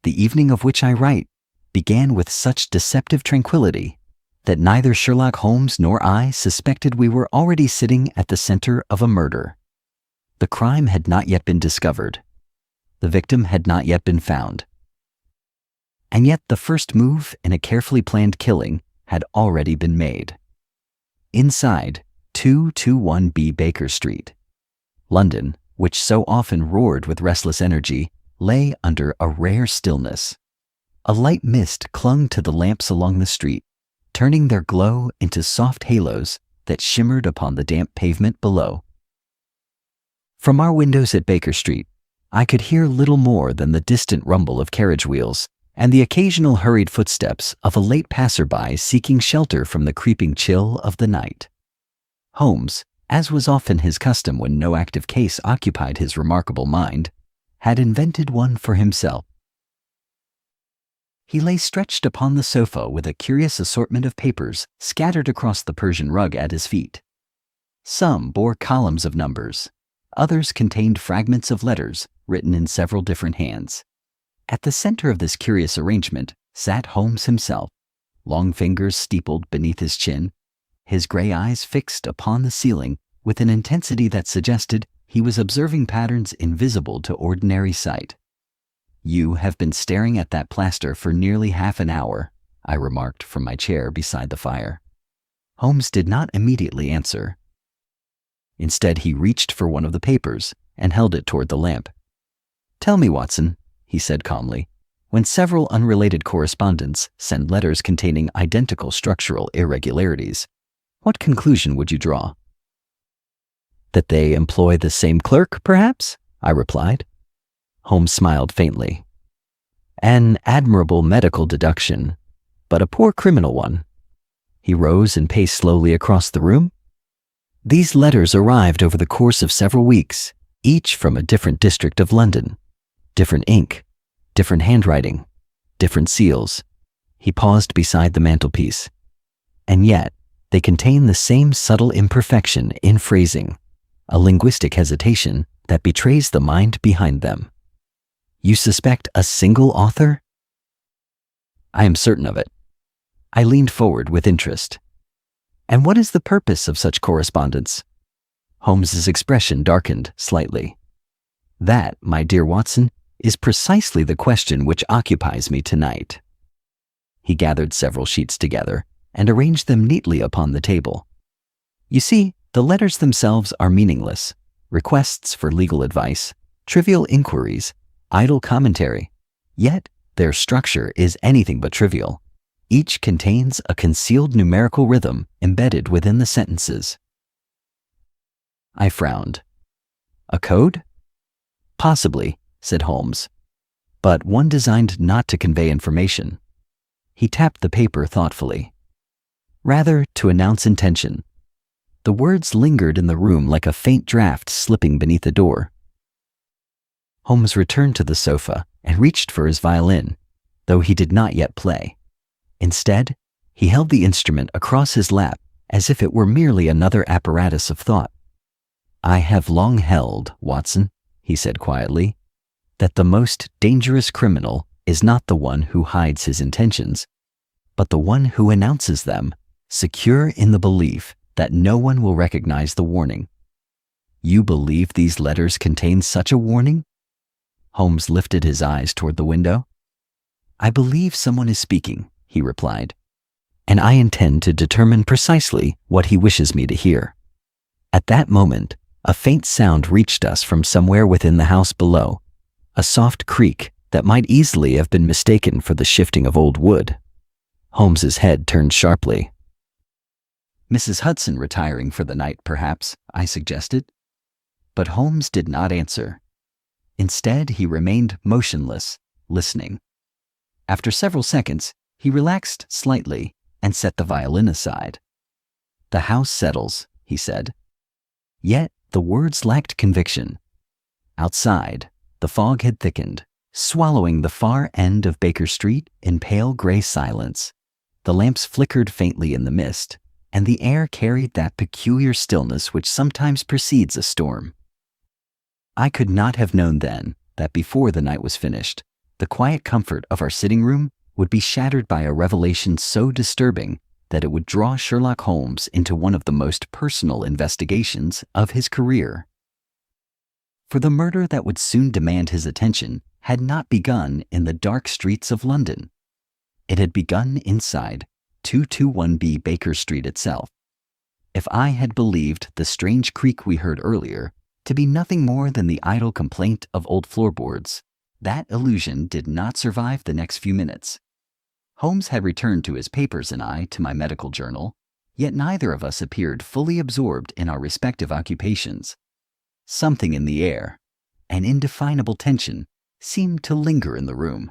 the evening of which I write began with such deceptive tranquility that neither Sherlock Holmes nor I suspected we were already sitting at the center of a murder. The crime had not yet been discovered. The victim had not yet been found. And yet the first move in a carefully planned killing had already been made. Inside 221B Baker Street, London, which so often roared with restless energy, lay under a rare stillness. A light mist clung to the lamps along the street, turning their glow into soft halos that shimmered upon the damp pavement below. From our windows at Baker Street, I could hear little more than the distant rumble of carriage wheels and the occasional hurried footsteps of a late passerby seeking shelter from the creeping chill of the night. Holmes, as was often his custom when no active case occupied his remarkable mind, had invented one for himself. He lay stretched upon the sofa with a curious assortment of papers scattered across the Persian rug at his feet. Some bore columns of numbers. Others contained fragments of letters written in several different hands. At the center of this curious arrangement sat Holmes himself, long fingers steepled beneath his chin, his gray eyes fixed upon the ceiling with an intensity that suggested he was observing patterns invisible to ordinary sight. "You have been staring at that plaster for nearly half an hour," I remarked from my chair beside the fire. Holmes did not immediately answer. Instead, he reached for one of the papers and held it toward the lamp. "Tell me, Watson," he said calmly, "when several unrelated correspondents send letters containing identical structural irregularities, what conclusion would you draw?" "That they employ the same clerk, perhaps?" I replied. Holmes smiled faintly. "An admirable medical deduction, but a poor criminal one." He rose and paced slowly across the room. "These letters arrived over the course of several weeks, each from a different district of London. Different ink, different handwriting, different seals." He paused beside the mantelpiece. "And yet, they contain the same subtle imperfection in phrasing, a linguistic hesitation that betrays the mind behind them." "You suspect a single author?" "I am certain of it." I leaned forward with interest. "And what is the purpose of such correspondence?" Holmes's expression darkened slightly. "That, my dear Watson, is precisely the question which occupies me tonight." He gathered several sheets together and arranged them neatly upon the table. "You see, the letters themselves are meaningless. Requests for legal advice, trivial inquiries, idle commentary. Yet their structure is anything but trivial. Each contains a concealed numerical rhythm embedded within the sentences." I frowned. "A code?" "Possibly," said Holmes, "but one designed not to convey information." He tapped the paper thoughtfully. "Rather to announce intention." The words lingered in the room like a faint draft slipping beneath a door. Holmes returned to the sofa and reached for his violin, though he did not yet play. Instead, he held the instrument across his lap as if it were merely another apparatus of thought. "I have long held, Watson," he said quietly, "that the most dangerous criminal is not the one who hides his intentions, but the one who announces them, secure in the belief that no one will recognize the warning." "You believe these letters contain such a warning?" Holmes lifted his eyes toward the window. "I believe someone is speaking," he replied, "and I intend to determine precisely what he wishes me to hear." At that moment, a faint sound reached us from somewhere within the house below, a soft creak that might easily have been mistaken for the shifting of old wood. Holmes's head turned sharply. "Mrs. Hudson retiring for the night, perhaps," I suggested. But Holmes did not answer. Instead, he remained motionless, listening. After several seconds, he relaxed slightly and set the violin aside. "The house settles," he said. Yet the words lacked conviction. Outside, the fog had thickened, swallowing the far end of Baker Street in pale gray silence. The lamps flickered faintly in the mist, and the air carried that peculiar stillness which sometimes precedes a storm. I could not have known then that before the night was finished, The quiet comfort of our sitting room would be shattered by a revelation so disturbing that it would draw Sherlock Holmes into one of the most personal investigations of his career. For the murder that would soon demand his attention had not begun in the dark streets of London. It had begun inside 221B Baker Street itself. If I had believed the strange creak we heard earlier to be nothing more than the idle complaint of old floorboards, that illusion did not survive the next few minutes. Holmes had returned to his papers and I to my medical journal, yet neither of us appeared fully absorbed in our respective occupations. Something in the air, an indefinable tension, seemed to linger in the room.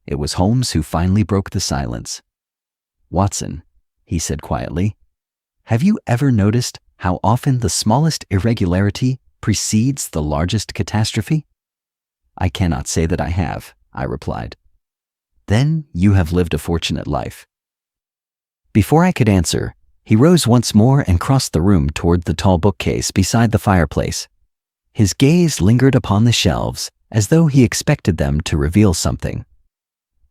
It was Holmes who finally broke the silence. "Watson," he said quietly, "have you ever noticed how often the smallest irregularity precedes the largest catastrophe?" "I cannot say that I have," I replied. "Then you have lived a fortunate life." Before I could answer, he rose once more and crossed the room toward the tall bookcase beside the fireplace. His gaze lingered upon the shelves as though he expected them to reveal something.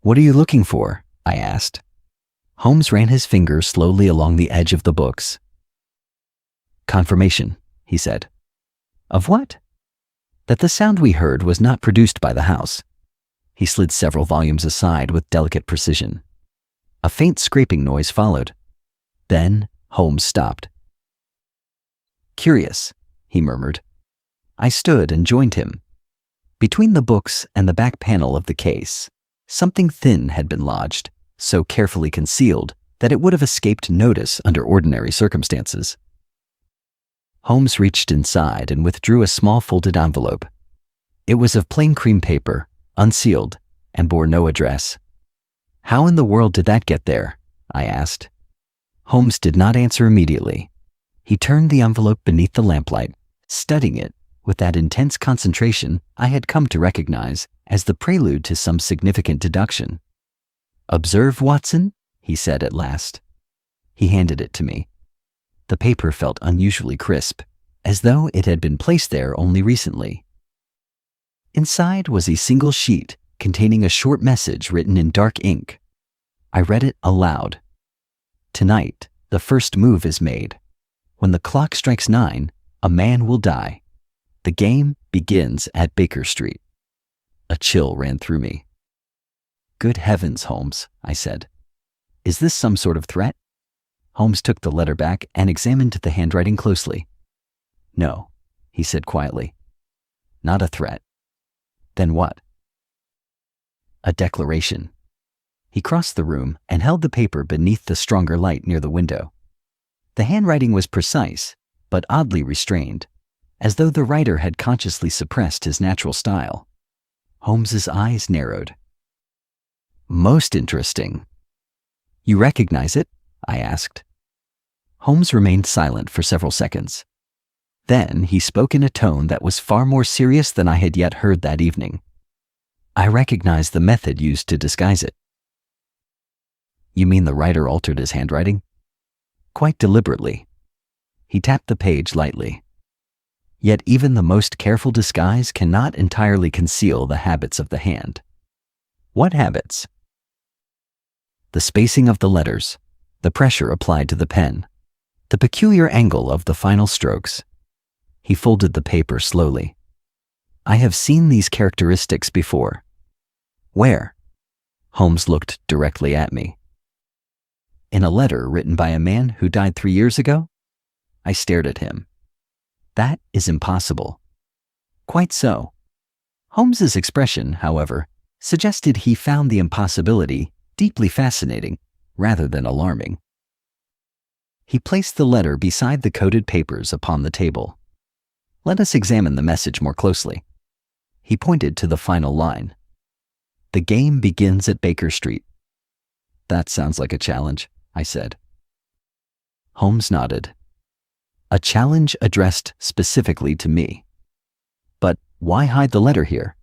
"What are you looking for?" I asked. Holmes ran his finger slowly along the edge of the books. "Confirmation," he said. "Of what?" "That the sound we heard was not produced by the house." He slid several volumes aside with delicate precision. A faint scraping noise followed. Then Holmes stopped. "Curious," he murmured. I stood and joined him. Between the books and the back panel of the case, something thin had been lodged, so carefully concealed that it would have escaped notice under ordinary circumstances. Holmes reached inside and withdrew a small folded envelope. It was of plain cream paper, unsealed, and bore no address. "How in the world did that get there?" I asked. Holmes did not answer immediately. He turned the envelope beneath the lamplight, studying it with that intense concentration I had come to recognize as the prelude to some significant deduction. "Observe, Watson," he said at last. He handed it to me. The paper felt unusually crisp, as though it had been placed there only recently. Inside was a single sheet containing a short message written in dark ink. I read it aloud. "Tonight, the first move is made. When the clock strikes 9, a man will die. The game begins at Baker Street." A chill ran through me. "Good heavens, Holmes," I said. "Is this some sort of threat?" Holmes took the letter back and examined the handwriting closely. "No," he said quietly. "Not a threat." "Then what?" "A declaration." He crossed the room and held the paper beneath the stronger light near the window. The handwriting was precise, but oddly restrained, as though the writer had consciously suppressed his natural style. Holmes's eyes narrowed. "Most interesting." "You recognize it?" I asked. Holmes remained silent for several seconds. Then he spoke in a tone that was far more serious than I had yet heard that evening. "I recognize the method used to disguise it." "You mean the writer altered his handwriting?" "Quite deliberately." He tapped the page lightly. "Yet even the most careful disguise cannot entirely conceal the habits of the hand." "What habits?" "The spacing of the letters, the pressure applied to the pen, the peculiar angle of the final strokes." He folded the paper slowly. "I have seen these characteristics before." "Where?" Holmes looked directly at me. "In a letter written by a man who died 3 years ago?" I stared at him. "That is impossible." "Quite so." Holmes's expression, however, suggested he found the impossibility deeply fascinating rather than alarming. He placed the letter beside the coated papers upon the table. "Let us examine the message more closely." He pointed to the final line. "The game begins at Baker Street." "That sounds like a challenge," I said. Holmes nodded. "A challenge addressed specifically to me." "But why hide the letter here?"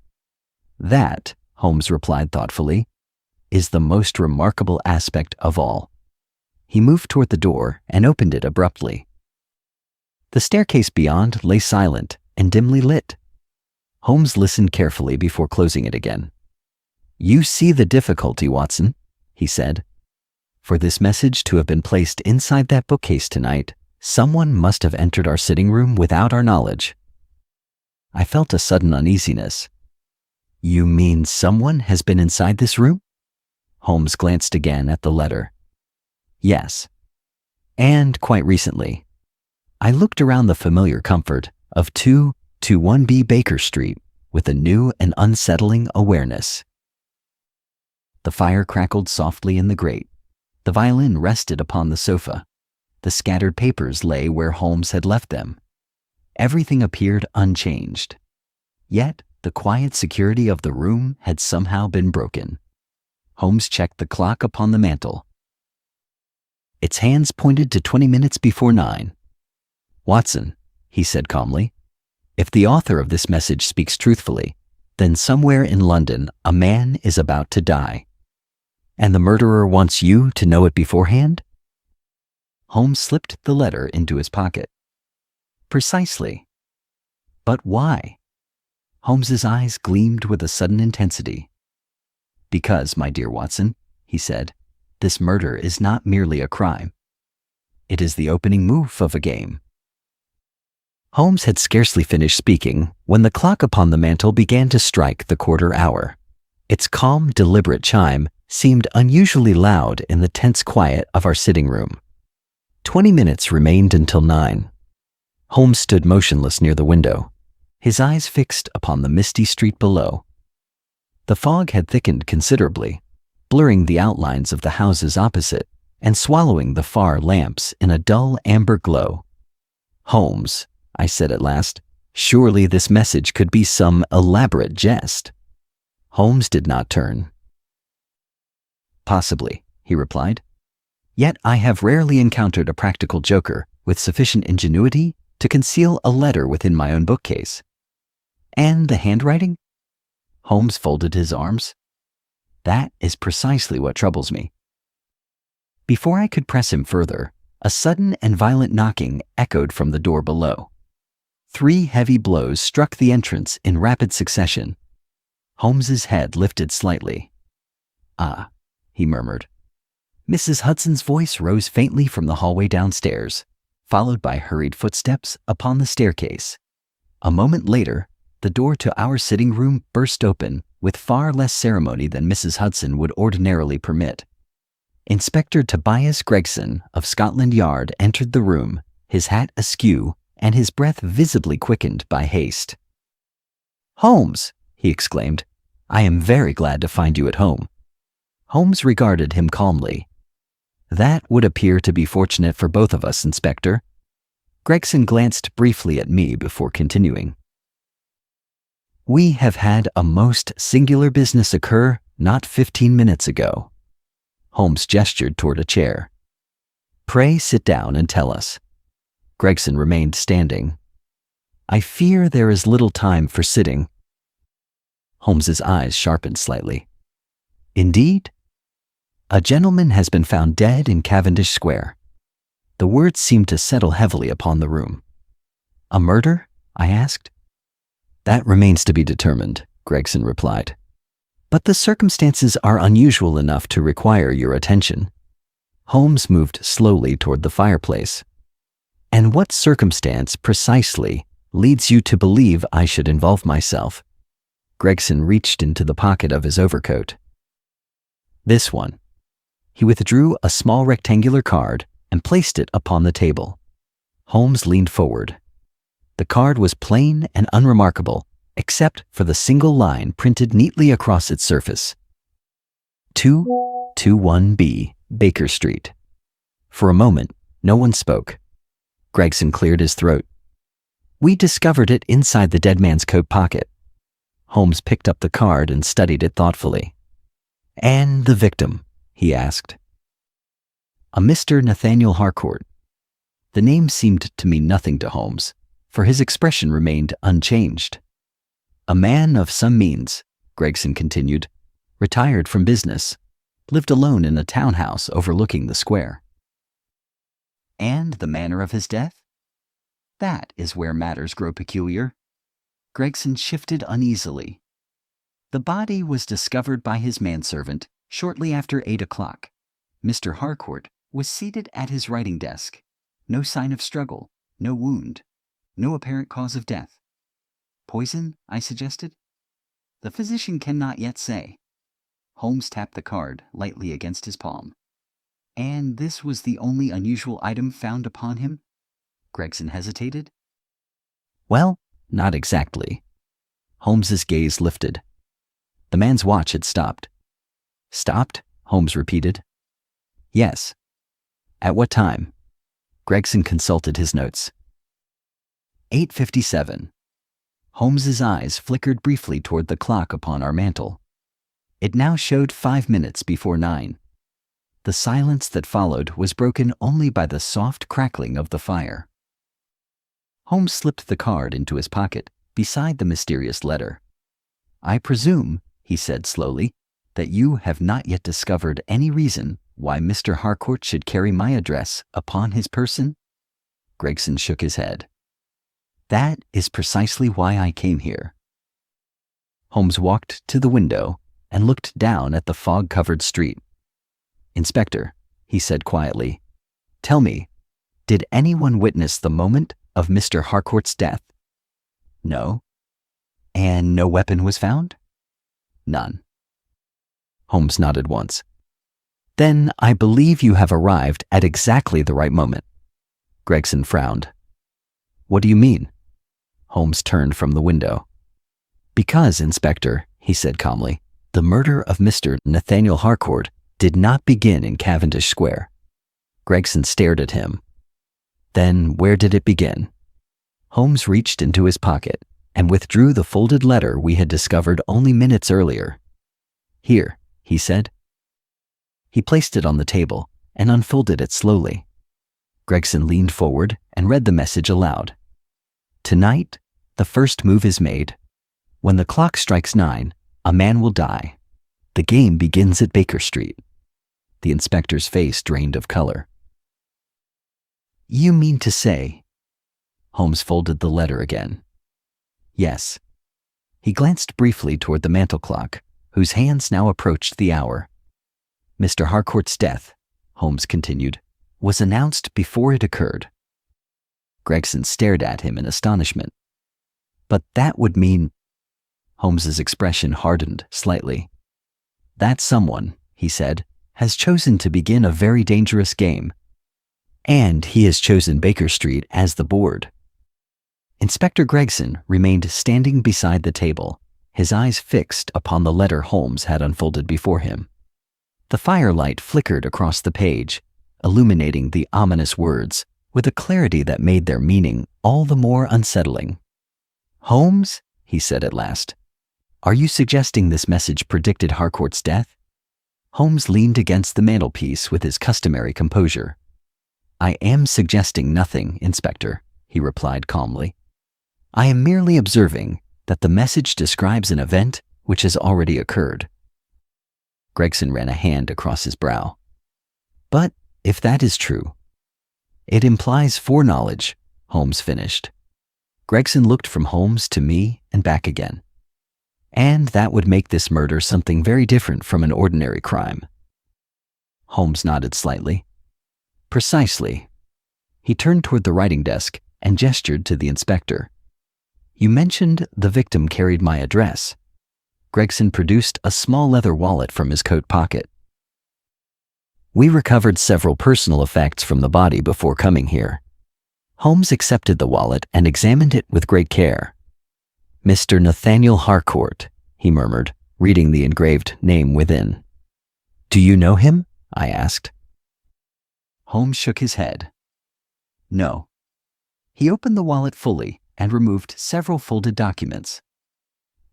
"That," Holmes replied thoughtfully, "is the most remarkable aspect of all." He moved toward the door and opened it abruptly. The staircase beyond lay silent and dimly lit. Holmes listened carefully before closing it again. "You see the difficulty, Watson," he said. "For this message to have been placed inside that bookcase tonight, someone must have entered our sitting room without our knowledge." I felt a sudden uneasiness. "You mean someone has been inside this room?" Holmes glanced again at the letter. "Yes. And quite recently." I looked around the familiar comfort of 221B Baker Street with a new and unsettling awareness. The fire crackled softly in the grate. The violin rested upon the sofa. The scattered papers lay where Holmes had left them. Everything appeared unchanged. Yet the quiet security of the room had somehow been broken. Holmes checked the clock upon the mantel. Its hands pointed to 20 minutes before 9. "Watson," he said calmly, "if the author of this message speaks truthfully, then somewhere in London a man is about to die. And the murderer wants you to know it beforehand?" Holmes slipped the letter into his pocket. "Precisely. But why?" Holmes's eyes gleamed with a sudden intensity. "Because, my dear Watson," he said, "this murder is not merely a crime. It is the opening move of a game." Holmes had scarcely finished speaking when the clock upon the mantel began to strike the quarter hour. Its calm, deliberate chime seemed unusually loud in the tense quiet of our sitting room. 20 minutes remained until 9. Holmes stood motionless near the window, his eyes fixed upon the misty street below. The fog had thickened considerably, blurring the outlines of the houses opposite and swallowing the far lamps in a dull amber glow. "Holmes," I said at last, "surely this message could be some elaborate jest." Holmes did not turn. "Possibly," he replied. "Yet I have rarely encountered a practical joker with sufficient ingenuity to conceal a letter within my own bookcase. And the handwriting?" Holmes folded his arms. "That is precisely what troubles me." Before I could press him further, a sudden and violent knocking echoed from the door below. 3 heavy blows struck the entrance in rapid succession. Holmes's head lifted slightly. "Ah," he murmured. Mrs. Hudson's voice rose faintly from the hallway downstairs, followed by hurried footsteps upon the staircase. A moment later, the door to our sitting room burst open with far less ceremony than Mrs. Hudson would ordinarily permit. Inspector Tobias Gregson of Scotland Yard entered the room, his hat askew and his breath visibly quickened by haste. "Holmes!" he exclaimed. "I am very glad to find you at home." Holmes regarded him calmly. "That would appear to be fortunate for both of us, Inspector." Gregson glanced briefly at me before continuing. "We have had a most singular business occur not 15 minutes ago." Holmes gestured toward a chair. "Pray sit down and tell us." Gregson remained standing. "I fear there is little time for sitting." Holmes's eyes sharpened slightly. "Indeed?" "A gentleman has been found dead in Cavendish Square." The words seemed to settle heavily upon the room. "A murder?" I asked. "That remains to be determined," Gregson replied. "But the circumstances are unusual enough to require your attention." Holmes moved slowly toward the fireplace. "And what circumstance precisely leads you to believe I should involve myself?" Gregson reached into the pocket of his overcoat. "This one." He withdrew a small rectangular card and placed it upon the table. Holmes leaned forward. The card was plain and unremarkable, except for the single line printed neatly across its surface. 221B Baker Street. For a moment, no one spoke. Gregson cleared his throat. "We discovered it inside the dead man's coat pocket." Holmes picked up the card and studied it thoughtfully. "And the victim?" he asked. "A Mr. Nathaniel Harcourt." The name seemed to mean nothing to Holmes, for his expression remained unchanged. "A man of some means," Gregson continued, "retired from business, lived alone in a townhouse overlooking the square." "And the manner of his death? That is where matters grow peculiar." Gregson shifted uneasily. The body was discovered by his manservant shortly after 8 o'clock. Mr. Harcourt was seated at his writing desk. No sign of struggle, no wound, no apparent cause of death. Poison, I suggested. The physician cannot yet say. Holmes tapped the card lightly against his palm. And this was the only unusual item found upon him? Gregson hesitated. Well, not exactly. Holmes's gaze lifted. The man's watch had stopped. Stopped? Holmes repeated. Yes. At what time? Gregson consulted his notes. 8:57. Holmes's eyes flickered briefly toward the clock upon our mantel. It now showed 5 minutes before 9. The silence that followed was broken only by the soft crackling of the fire. Holmes slipped the card into his pocket, beside the mysterious letter. I presume, he said slowly, that you have not yet discovered any reason why Mr. Harcourt should carry my address upon his person? Gregson shook his head. That is precisely why I came here. Holmes walked to the window and looked down at the fog-covered street. Inspector, he said quietly, tell me, did anyone witness the moment of Mr. Harcourt's death? No. And no weapon was found? None. Holmes nodded once. Then I believe you have arrived at exactly the right moment. Gregson frowned. What do you mean? Holmes turned from the window. Because, Inspector, he said calmly, the murder of Mr. Nathaniel Harcourt did not begin in Cavendish Square. Gregson stared at him. Then where did it begin? Holmes reached into his pocket and withdrew the folded letter we had discovered only minutes earlier. Here, he said. He placed it on the table and unfolded it slowly. Gregson leaned forward and read the message aloud. Tonight, the first move is made. When the clock strikes 9, a man will die. The game begins at Baker Street. The inspector's face drained of color. You mean to say? Holmes folded the letter again. Yes. He glanced briefly toward the mantel clock, whose hands now approached the hour. Mr. Harcourt's death, Holmes continued, was announced before it occurred. Gregson stared at him in astonishment. But that would mean... Holmes's expression hardened slightly. That someone, he said, has chosen to begin a very dangerous game. And he has chosen Baker Street as the board. Inspector Gregson remained standing beside the table, his eyes fixed upon the letter Holmes had unfolded before him. The firelight flickered across the page, illuminating the ominous words with a clarity that made their meaning all the more unsettling. Holmes, he said at last, are you suggesting this message predicted Harcourt's death? Holmes leaned against the mantelpiece with his customary composure. I am suggesting nothing, Inspector, he replied calmly. I am merely observing that the message describes an event which has already occurred. Gregson ran a hand across his brow. But if that is true, it implies foreknowledge, Holmes finished. Gregson looked from Holmes to me and back again. And that would make this murder something very different from an ordinary crime. Holmes nodded slightly. Precisely. He turned toward the writing desk and gestured to the inspector. You mentioned the victim carried my address. Gregson produced a small leather wallet from his coat pocket. We recovered several personal effects from the body before coming here. Holmes accepted the wallet and examined it with great care. Mr. Nathaniel Harcourt, he murmured, reading the engraved name within. Do you know him? I asked. Holmes shook his head. No. He opened the wallet fully and removed several folded documents.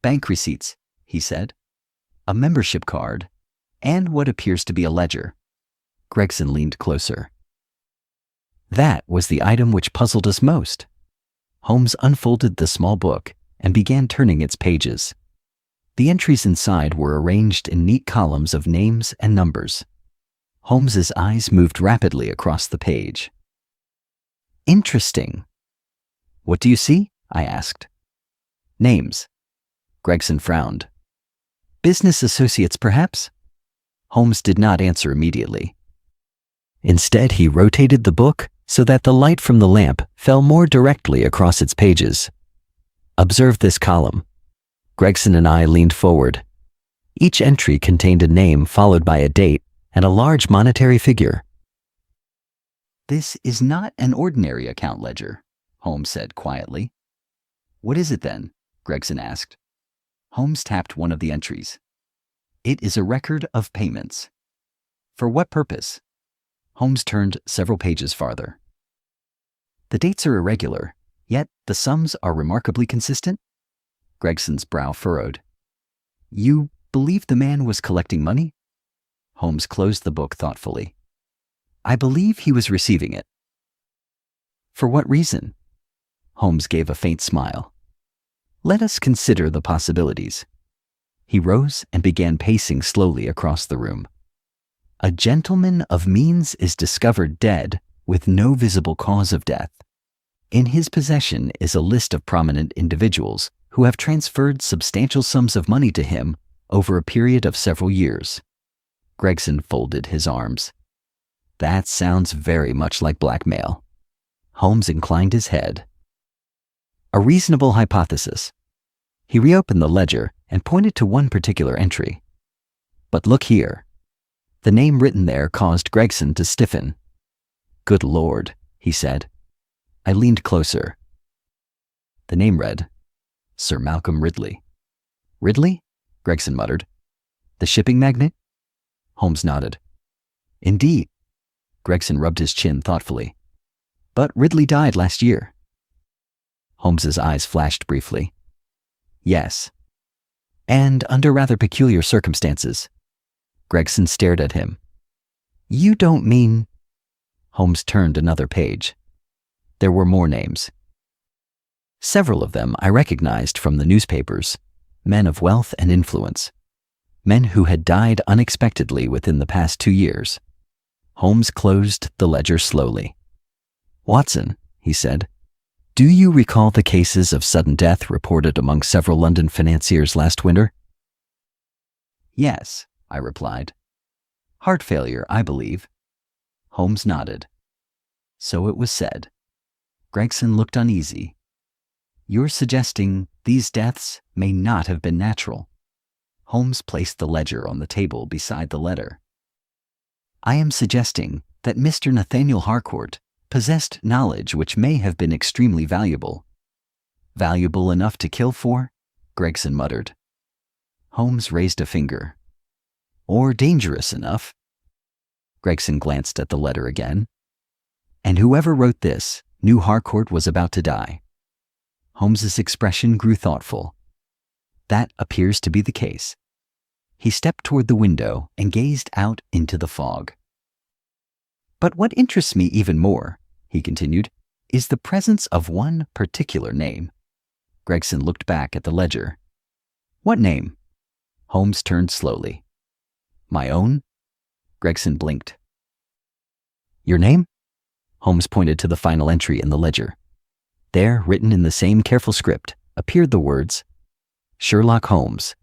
Bank receipts, he said, a membership card, and what appears to be a ledger. Gregson leaned closer. That was the item which puzzled us most. Holmes unfolded the small book and began turning its pages. The entries inside were arranged in neat columns of names and numbers. Holmes's eyes moved rapidly across the page. Interesting. What do you see? I asked. Names. Gregson frowned. Business associates, perhaps? Holmes did not answer immediately. Instead, he rotated the book so that the light from the lamp fell more directly across its pages. Observe this column. Gregson and I leaned forward. Each entry contained a name followed by a date and a large monetary figure. This is not an ordinary account ledger, Holmes said quietly. What is it then? Gregson asked. Holmes tapped one of the entries. It is a record of payments. For what purpose? Holmes turned several pages farther. The dates are irregular, yet the sums are remarkably consistent. Gregson's brow furrowed. You believe the man was collecting money? Holmes closed the book thoughtfully. I believe he was receiving it. For what reason? Holmes gave a faint smile. Let us consider the possibilities. He rose and began pacing slowly across the room. A gentleman of means is discovered dead with no visible cause of death. In his possession is a list of prominent individuals who have transferred substantial sums of money to him over a period of several years. Gregson folded his arms. That sounds very much like blackmail. Holmes inclined his head. A reasonable hypothesis. He reopened the ledger and pointed to one particular entry. But look here. The name written there caused Gregson to stiffen. Good Lord, he said. I leaned closer. The name read, Sir Malcolm Ridley. Ridley? Gregson muttered. The shipping magnate? Holmes nodded. Indeed. Gregson rubbed his chin thoughtfully. But Ridley died last year. Holmes's eyes flashed briefly. Yes. And under rather peculiar circumstances. Gregson stared at him. You don't mean... Holmes turned another page. There were more names. Several of them I recognized from the newspapers, men of wealth and influence, men who had died unexpectedly within the past 2 years. Holmes closed the ledger slowly. Watson, he said, do you recall the cases of sudden death reported among several London financiers last winter? Yes, I replied. Heart failure, I believe. Holmes nodded. So it was said. Gregson looked uneasy. You're suggesting these deaths may not have been natural. Holmes placed the ledger on the table beside the letter. I am suggesting that Mr. Nathaniel Harcourt possessed knowledge which may have been extremely valuable. Valuable enough to kill for? Gregson muttered. Holmes raised a finger. Or dangerous enough. Gregson glanced at the letter again. And whoever wrote this knew Harcourt was about to die. Holmes's expression grew thoughtful. That appears to be the case. He stepped toward the window and gazed out into the fog. But what interests me even more, he continued, is the presence of one particular name. Gregson looked back at the ledger. What name? Holmes turned slowly. My own? Gregson blinked. Your name? Holmes pointed to the final entry in the ledger. There, written in the same careful script, appeared the words, Sherlock Holmes,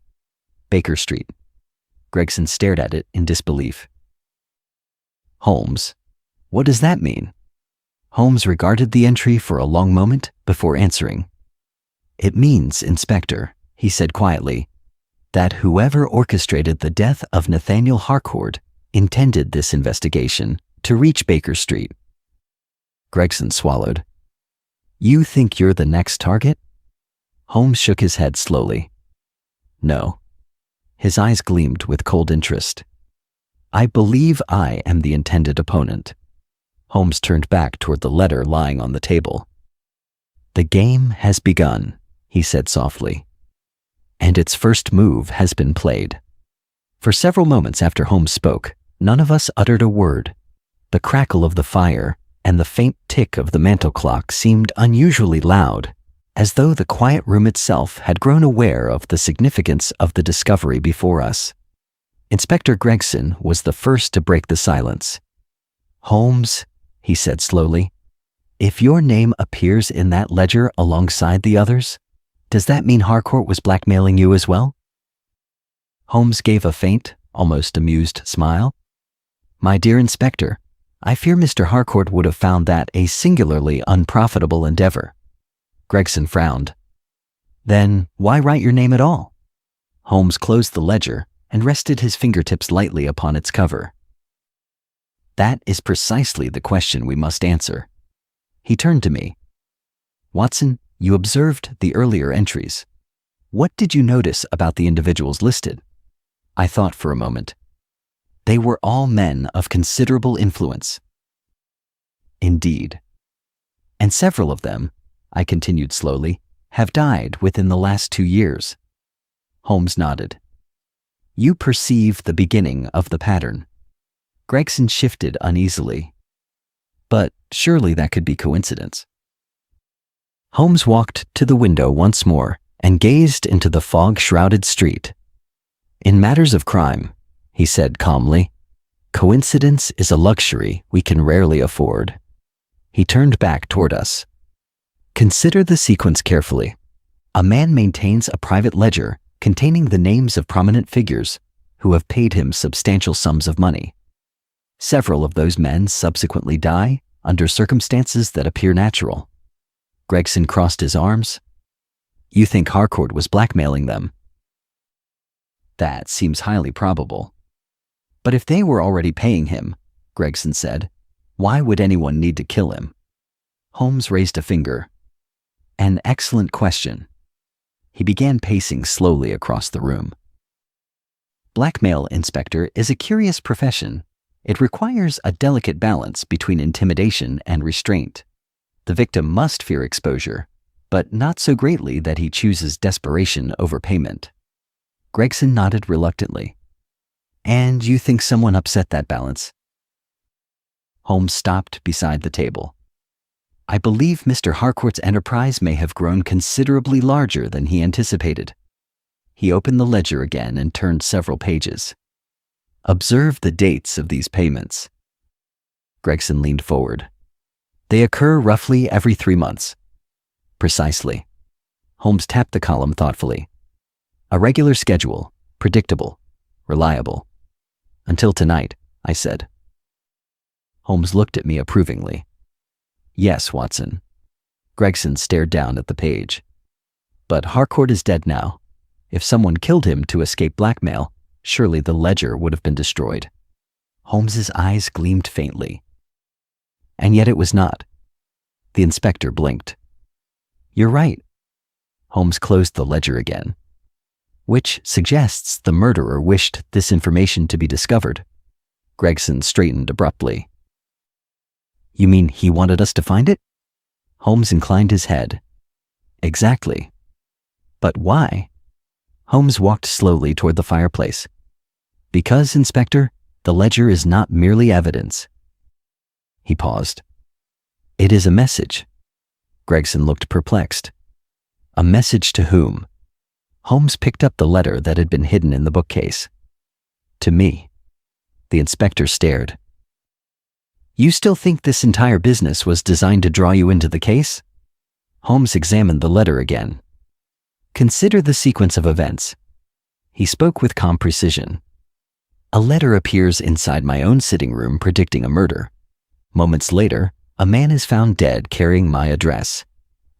Baker Street. Gregson stared at it in disbelief. Holmes, what does that mean? Holmes regarded the entry for a long moment before answering. It means, Inspector, he said quietly, that whoever orchestrated the death of Nathaniel Harcourt intended this investigation to reach Baker Street. Gregson swallowed. You think you're the next target? Holmes shook his head slowly. No. His eyes gleamed with cold interest. I believe I am the intended opponent. Holmes turned back toward the letter lying on the table. The game has begun, he said softly. And its first move has been played. For several moments after Holmes spoke, none of us uttered a word. The crackle of the fire and the faint tick of the mantel clock seemed unusually loud, as though the quiet room itself had grown aware of the significance of the discovery before us. Inspector Gregson was the first to break the silence. Holmes, he said slowly, if your name appears in that ledger alongside the others, Does that mean Harcourt was blackmailing you as well? Holmes gave a faint, almost amused smile. My dear Inspector, I fear Mr. Harcourt would have found that a singularly unprofitable endeavor. Gregson frowned. Then why write your name at all? Holmes closed the ledger and rested his fingertips lightly upon its cover. That is precisely the question we must answer. He turned to me. Watson, you observed the earlier entries. What did you notice about the individuals listed? I thought for a moment. They were all men of considerable influence. Indeed. And several of them, I continued slowly, have died within the last 2 years. Holmes nodded. You perceive the beginning of the pattern. Gregson shifted uneasily. But surely that could be coincidence. Holmes walked to the window once more and gazed into the fog-shrouded street. In matters of crime, he said calmly, coincidence is a luxury we can rarely afford. He turned back toward us. Consider the sequence carefully. A man maintains a private ledger containing the names of prominent figures who have paid him substantial sums of money. Several of those men subsequently die under circumstances that appear natural. Gregson crossed his arms. You think Harcourt was blackmailing them? That seems highly probable. But if they were already paying him, Gregson said, why would anyone need to kill him? Holmes raised a finger. An excellent question. He began pacing slowly across the room. Blackmail, Inspector, is a curious profession. It requires a delicate balance between intimidation and restraint. The victim must fear exposure, but not so greatly that he chooses desperation over payment. Gregson nodded reluctantly. And you think someone upset that balance? Holmes stopped beside the table. I believe Mr. Harcourt's enterprise may have grown considerably larger than he anticipated. He opened the ledger again and turned several pages. Observe the dates of these payments. Gregson leaned forward. They occur roughly every 3 months. Precisely. Holmes tapped the column thoughtfully. A regular schedule, predictable, reliable. Until tonight, I said. Holmes looked at me approvingly. Yes, Watson. Gregson stared down at the page. But Harcourt is dead now. If someone killed him to escape blackmail, surely the ledger would have been destroyed. Holmes's eyes gleamed faintly. And yet it was not. The inspector blinked. You're right. Holmes closed the ledger again. Which suggests the murderer wished this information to be discovered. Gregson straightened abruptly. You mean he wanted us to find it? Holmes inclined his head. Exactly. But why? Holmes walked slowly toward the fireplace. Because, Inspector, the ledger is not merely evidence. He paused. It is a message. Gregson looked perplexed. A message to whom? Holmes picked up the letter that had been hidden in the bookcase. To me. The inspector stared. You still think this entire business was designed to draw you into the case? Holmes examined the letter again. Consider the sequence of events. He spoke with calm precision. A letter appears inside my own sitting room predicting a murder. Moments later, a man is found dead carrying my address.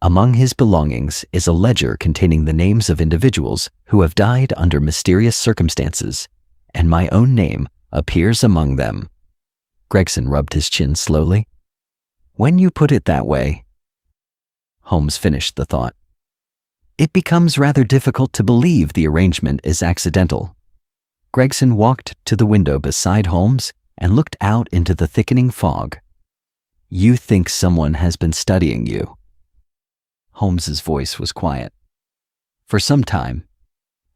Among his belongings is a ledger containing the names of individuals who have died under mysterious circumstances, and my own name appears among them. Gregson rubbed his chin slowly. When you put it that way, Holmes finished the thought. It becomes rather difficult to believe the arrangement is accidental. Gregson walked to the window beside Holmes and looked out into the thickening fog. You think someone has been studying you. Holmes's voice was quiet. For some time,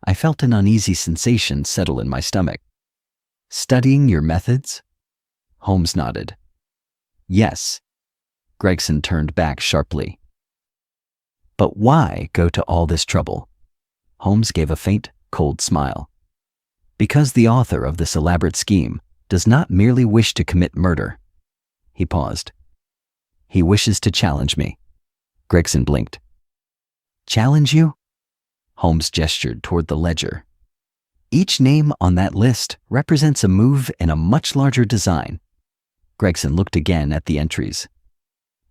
I felt an uneasy sensation settle in my stomach. Studying your methods? Holmes nodded. Yes. Gregson turned back sharply. But why go to all this trouble? Holmes gave a faint, cold smile. Because the author of this elaborate scheme does not merely wish to commit murder. He paused. He wishes to challenge me. Gregson blinked. Challenge you? Holmes gestured toward the ledger. Each name on that list represents a move in a much larger design. Gregson looked again at the entries.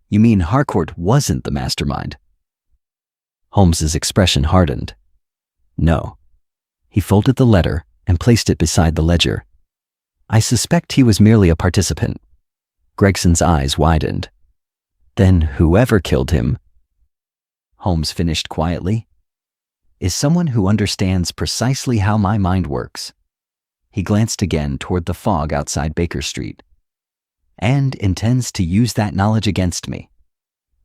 You mean Harcourt wasn't the mastermind? Holmes's expression hardened. No. He folded the letter and placed it beside the ledger. I suspect he was merely a participant. Gregson's eyes widened. Then whoever killed him, Holmes finished quietly, is someone who understands precisely how my mind works. He glanced again toward the fog outside Baker Street. And intends to use that knowledge against me.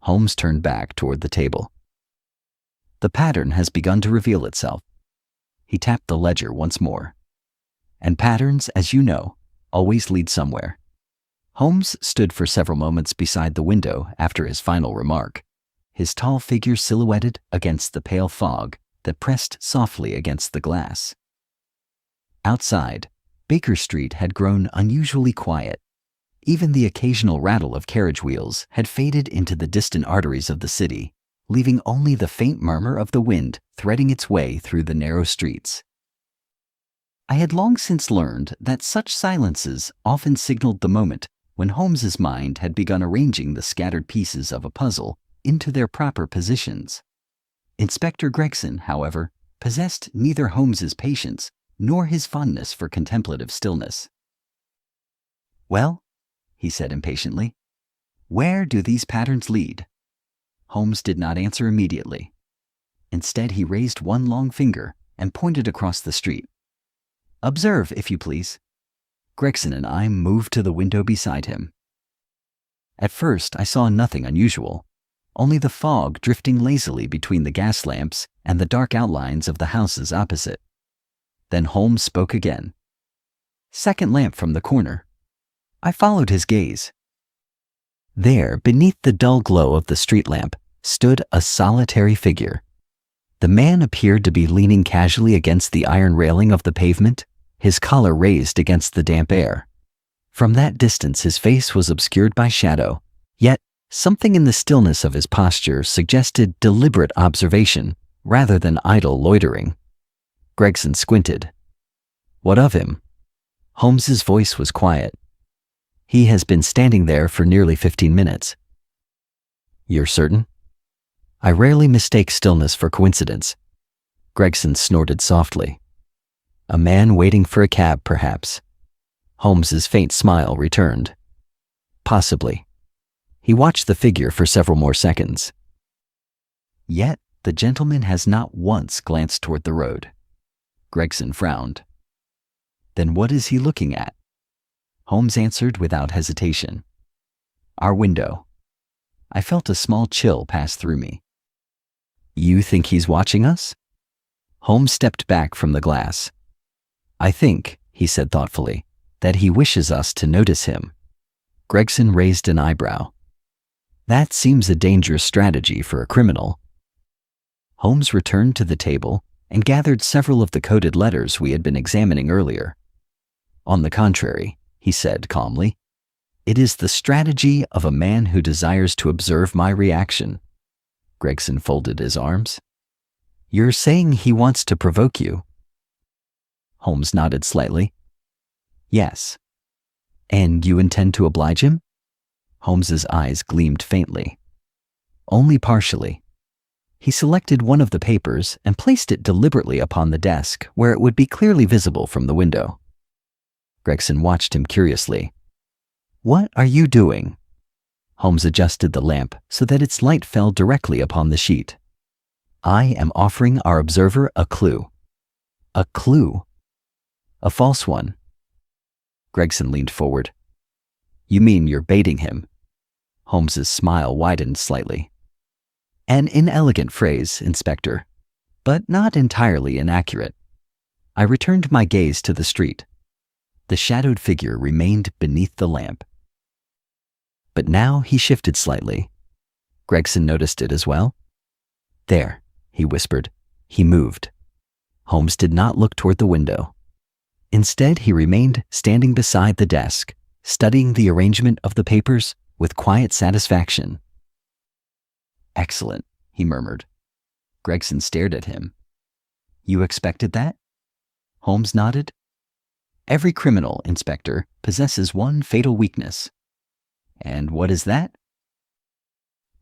Holmes turned back toward the table. The pattern has begun to reveal itself. He tapped the ledger once more. And patterns, as you know, always lead somewhere. Holmes stood for several moments beside the window after his final remark, his tall figure silhouetted against the pale fog that pressed softly against the glass. Outside, Baker Street had grown unusually quiet. Even the occasional rattle of carriage wheels had faded into the distant arteries of the city, leaving only the faint murmur of the wind threading its way through the narrow streets. I had long since learned that such silences often signaled the moment when Holmes's mind had begun arranging the scattered pieces of a puzzle into their proper positions. Inspector Gregson, however, possessed neither Holmes's patience nor his fondness for contemplative stillness. Well, he said impatiently, where do these patterns lead? Holmes did not answer immediately. Instead, he raised one long finger and pointed across the street. Observe, if you please. Gregson and I moved to the window beside him. At first, I saw nothing unusual, only the fog drifting lazily between the gas lamps and the dark outlines of the houses opposite. Then Holmes spoke again. Second lamp from the corner. I followed his gaze. There, beneath the dull glow of the street lamp, stood a solitary figure. The man appeared to be leaning casually against the iron railing of the pavement, his collar raised against the damp air. From that distance his face was obscured by shadow, yet something in the stillness of his posture suggested deliberate observation rather than idle loitering. Gregson squinted. What of him? Holmes's voice was quiet. He has been standing there for nearly 15 minutes. You're certain? I rarely mistake stillness for coincidence. Gregson snorted softly. A man waiting for a cab, perhaps. Holmes's faint smile returned. Possibly. He watched the figure for several more seconds. Yet the gentleman has not once glanced toward the road. Gregson frowned. Then what is he looking at? Holmes answered without hesitation. Our window. I felt a small chill pass through me. You think he's watching us? Holmes stepped back from the glass. I think, he said thoughtfully, that he wishes us to notice him. Gregson raised an eyebrow. That seems a dangerous strategy for a criminal. Holmes returned to the table and gathered several of the coded letters we had been examining earlier. On the contrary, he said calmly, it is the strategy of a man who desires to observe my reaction. Gregson folded his arms. You're saying he wants to provoke you? Holmes nodded slightly. Yes. And you intend to oblige him? Holmes's eyes gleamed faintly. Only partially. He selected one of the papers and placed it deliberately upon the desk where it would be clearly visible from the window. Gregson watched him curiously. What are you doing? Holmes adjusted the lamp so that its light fell directly upon the sheet. I am offering our observer a clue. A clue? A false one. Gregson leaned forward. You mean you're baiting him? Holmes's smile widened slightly. An inelegant phrase, Inspector, but not entirely inaccurate. I returned my gaze to the street. The shadowed figure remained beneath the lamp. But now he shifted slightly. Gregson noticed it as well. There, he whispered. He moved. Holmes did not look toward the window. Instead, he remained standing beside the desk, studying the arrangement of the papers with quiet satisfaction. Excellent, he murmured. Gregson stared at him. You expected that? Holmes nodded. Every criminal, Inspector, possesses one fatal weakness. And what is that?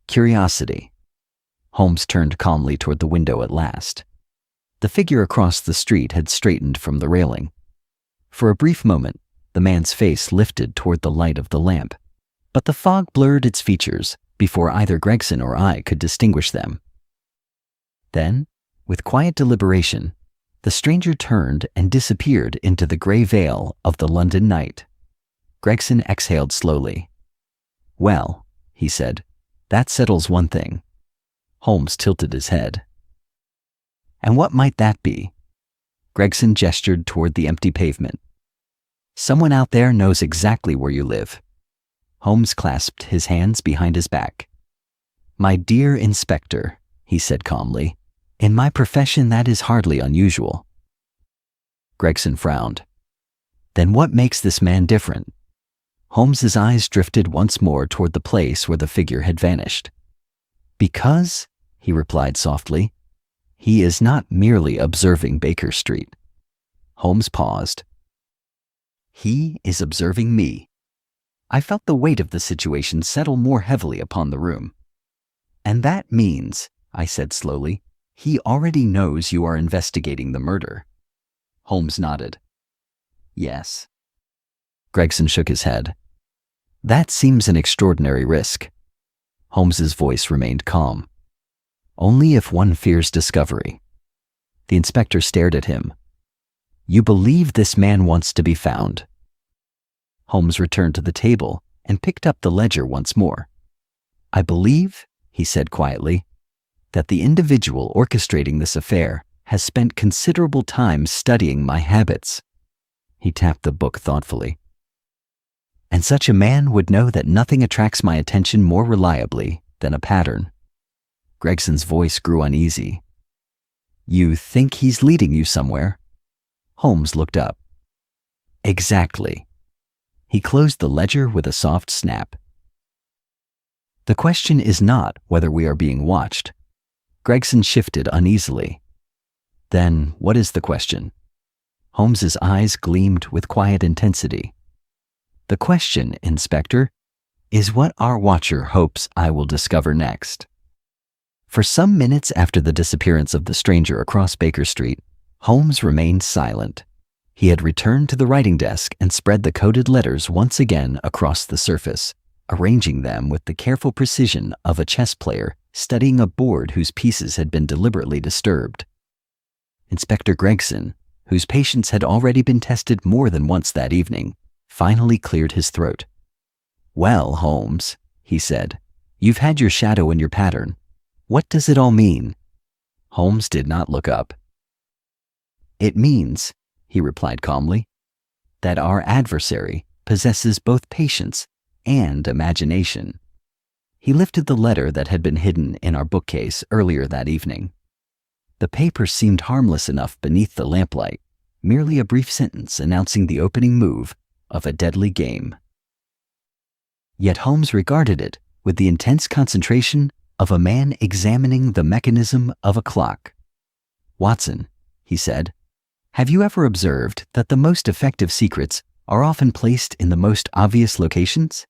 Curiosity. Holmes turned calmly toward the window at last. The figure across the street had straightened from the railing. For a brief moment, the man's face lifted toward the light of the lamp, but the fog blurred its features before either Gregson or I could distinguish them. Then, with quiet deliberation, the stranger turned and disappeared into the gray veil of the London night. Gregson exhaled slowly. "Well," he said, "that settles one thing." Holmes tilted his head. "And what might that be?" Gregson gestured toward the empty pavement. "Someone out there knows exactly where you live." Holmes clasped his hands behind his back. "My dear Inspector," he said calmly, "in my profession that is hardly unusual." Gregson frowned. "Then what makes this man different?" Holmes's eyes drifted once more toward the place where the figure had vanished. "Because," he replied softly, "he is not merely observing Baker Street." Holmes paused. "He is observing me." I felt the weight of the situation settle more heavily upon the room. "And that means," I said slowly, "he already knows you are investigating the murder." Holmes nodded. "Yes." Gregson shook his head. "That seems an extraordinary risk." Holmes's voice remained calm. "Only if one fears discovery." The inspector stared at him. "You believe this man wants to be found?" Holmes returned to the table and picked up the ledger once more. "I believe," he said quietly, "that the individual orchestrating this affair has spent considerable time studying my habits." He tapped the book thoughtfully. "And such a man would know that nothing attracts my attention more reliably than a pattern." Gregson's voice grew uneasy. "You think he's leading you somewhere?" Holmes looked up. "Exactly." He closed the ledger with a soft snap. "The question is not whether we are being watched." Gregson shifted uneasily. "Then what is the question?" Holmes's eyes gleamed with quiet intensity. "The question, Inspector, is what our watcher hopes I will discover next." For some minutes after the disappearance of the stranger across Baker Street, Holmes remained silent. He had returned to the writing desk and spread the coded letters once again across the surface, arranging them with the careful precision of a chess player studying a board whose pieces had been deliberately disturbed. Inspector Gregson, whose patience had already been tested more than once that evening, finally cleared his throat. "Well, Holmes," he said, "you've had your shadow and your pattern. What does it all mean?" Holmes did not look up. "It means," he replied calmly, "that our adversary possesses both patience and imagination." He lifted the letter that had been hidden in our bookcase earlier that evening. The paper seemed harmless enough beneath the lamplight, merely a brief sentence announcing the opening move of a deadly game. Yet Holmes regarded it with the intense concentration of a man examining the mechanism of a clock. "Watson," he said, "have you ever observed that the most effective secrets are often placed in the most obvious locations?"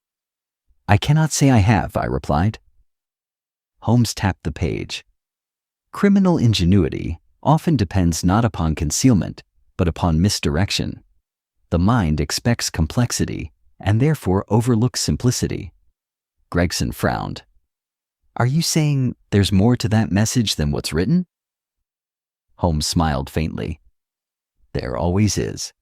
"I cannot say I have," I replied. Holmes tapped the page. "Criminal ingenuity often depends not upon concealment, but upon misdirection. The mind expects complexity and therefore overlooks simplicity." Gregson frowned. "Are you saying there's more to that message than what's written?" Holmes smiled faintly. "There always is."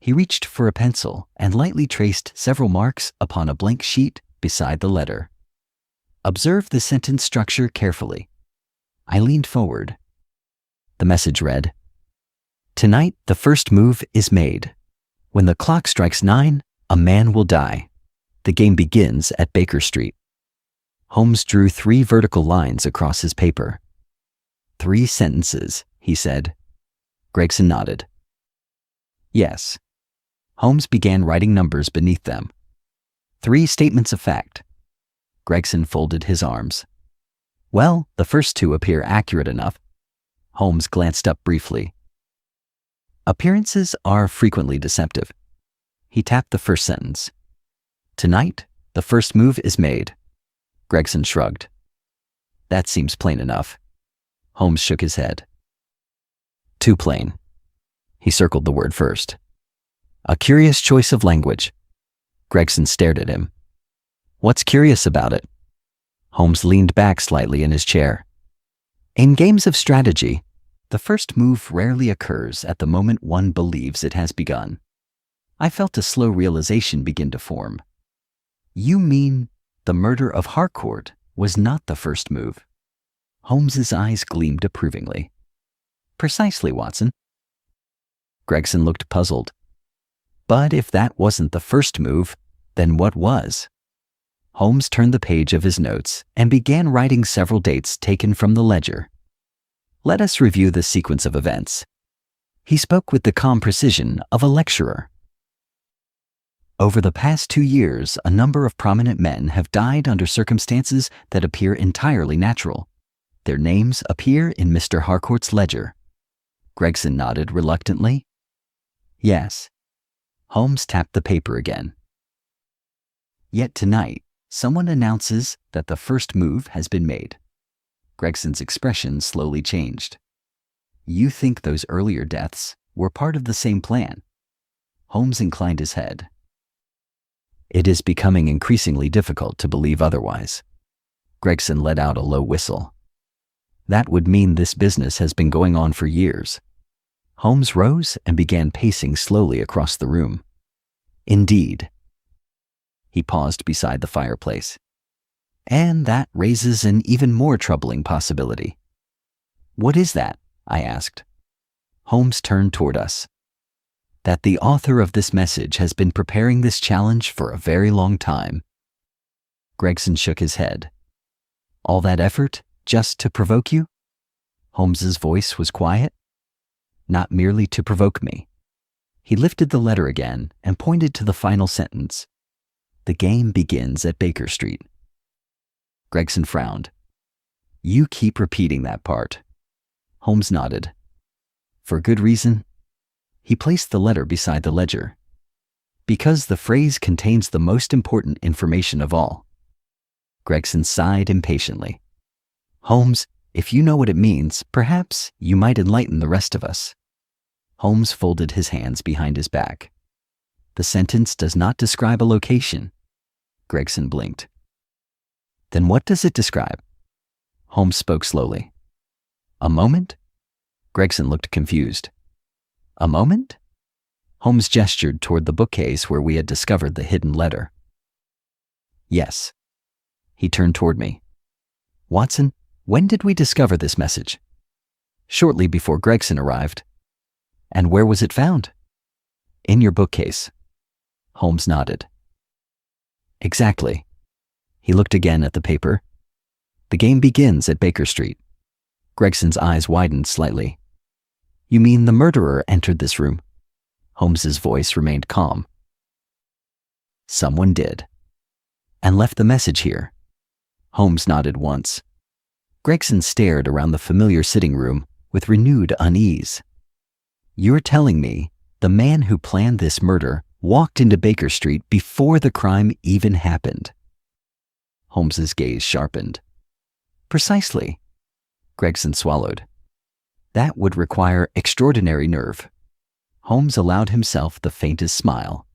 He reached for a pencil and lightly traced several marks upon a blank sheet beside the letter. "Observe the sentence structure carefully." I leaned forward. The message read, "Tonight the first move is made. When the clock strikes 9, a man will die. The game begins at Baker Street." Holmes drew 3 vertical lines across his paper. "3 sentences," he said. Gregson nodded. "Yes." Holmes began writing numbers beneath them. 3 statements of fact. Gregson folded his arms. "Well, the first 2 appear accurate enough." Holmes glanced up briefly. Appearances are frequently deceptive. He tapped the first sentence. Tonight, the first move is made. Gregson shrugged. That seems plain enough. Holmes shook his head. Too plain. He circled the word first. A curious choice of language. Gregson stared at him. What's curious about it? Holmes leaned back slightly in his chair. In games of strategy, the first move rarely occurs at the moment one believes it has begun. I felt a slow realization begin to form. You mean the murder of Harcourt was not the first move? Holmes's eyes gleamed approvingly. Precisely, Watson. Gregson looked puzzled. But if that wasn't the first move, then what was? Holmes turned the page of his notes and began writing several dates taken from the ledger. Let us review the sequence of events. He spoke with the calm precision of a lecturer. Over the past 2 years, a number of prominent men have died under circumstances that appear entirely natural. Their names appear in Mr. Harcourt's ledger. Gregson nodded reluctantly. Yes. Holmes tapped the paper again. Yet tonight, someone announces that the first move has been made. Gregson's expression slowly changed. You think those earlier deaths were part of the same plan? Holmes inclined his head. It is becoming increasingly difficult to believe otherwise. Gregson let out a low whistle. That would mean this business has been going on for years. Holmes rose and began pacing slowly across the room. Indeed. He paused beside the fireplace. And that raises an even more troubling possibility. What is that? I asked. Holmes turned toward us. That the author of this message has been preparing this challenge for a very long time. Gregson shook his head. All that effort just to provoke you? Holmes's voice was quiet. Not merely to provoke me. He lifted the letter again and pointed to the final sentence. The game begins at Baker Street. Gregson frowned. You keep repeating that part. Holmes nodded. For good reason. He placed the letter beside the ledger. Because the phrase contains the most important information of all. Gregson sighed impatiently. Holmes, if you know what it means, perhaps you might enlighten the rest of us. Holmes folded his hands behind his back. The sentence does not describe a location. Gregson blinked. Then what does it describe? Holmes spoke slowly. A moment? Gregson looked confused. A moment? Holmes gestured toward the bookcase where we had discovered the hidden letter. Yes. He turned toward me. Watson, when did we discover this message? Shortly before Gregson arrived. And where was it found? In your bookcase. Holmes nodded. Exactly. He looked again at the paper. The game begins at Baker Street. Gregson's eyes widened slightly. You mean the murderer entered this room? Holmes's voice remained calm. Someone did. And left the message here. Holmes nodded once. Gregson stared around the familiar sitting room with renewed unease. You're telling me the man who planned this murder walked into Baker Street before the crime even happened? Holmes's gaze sharpened. Precisely. Gregson swallowed. That would require extraordinary nerve. Holmes allowed himself the faintest smile.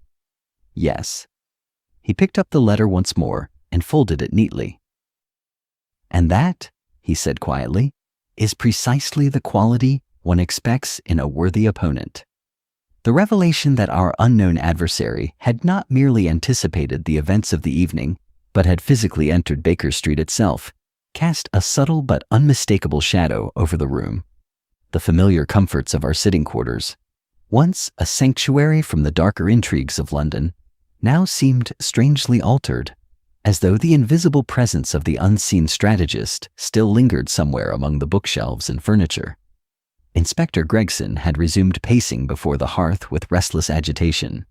Yes. He picked up the letter once more and folded it neatly. And that, he said quietly, is precisely the quality one expects in a worthy opponent. The revelation that our unknown adversary had not merely anticipated the events of the evening, but had physically entered Baker Street itself, cast a subtle but unmistakable shadow over the room. The familiar comforts of our sitting quarters, once a sanctuary from the darker intrigues of London, now seemed strangely altered, as though the invisible presence of the unseen strategist still lingered somewhere among the bookshelves and furniture. Inspector Gregson had resumed pacing before the hearth with restless agitation.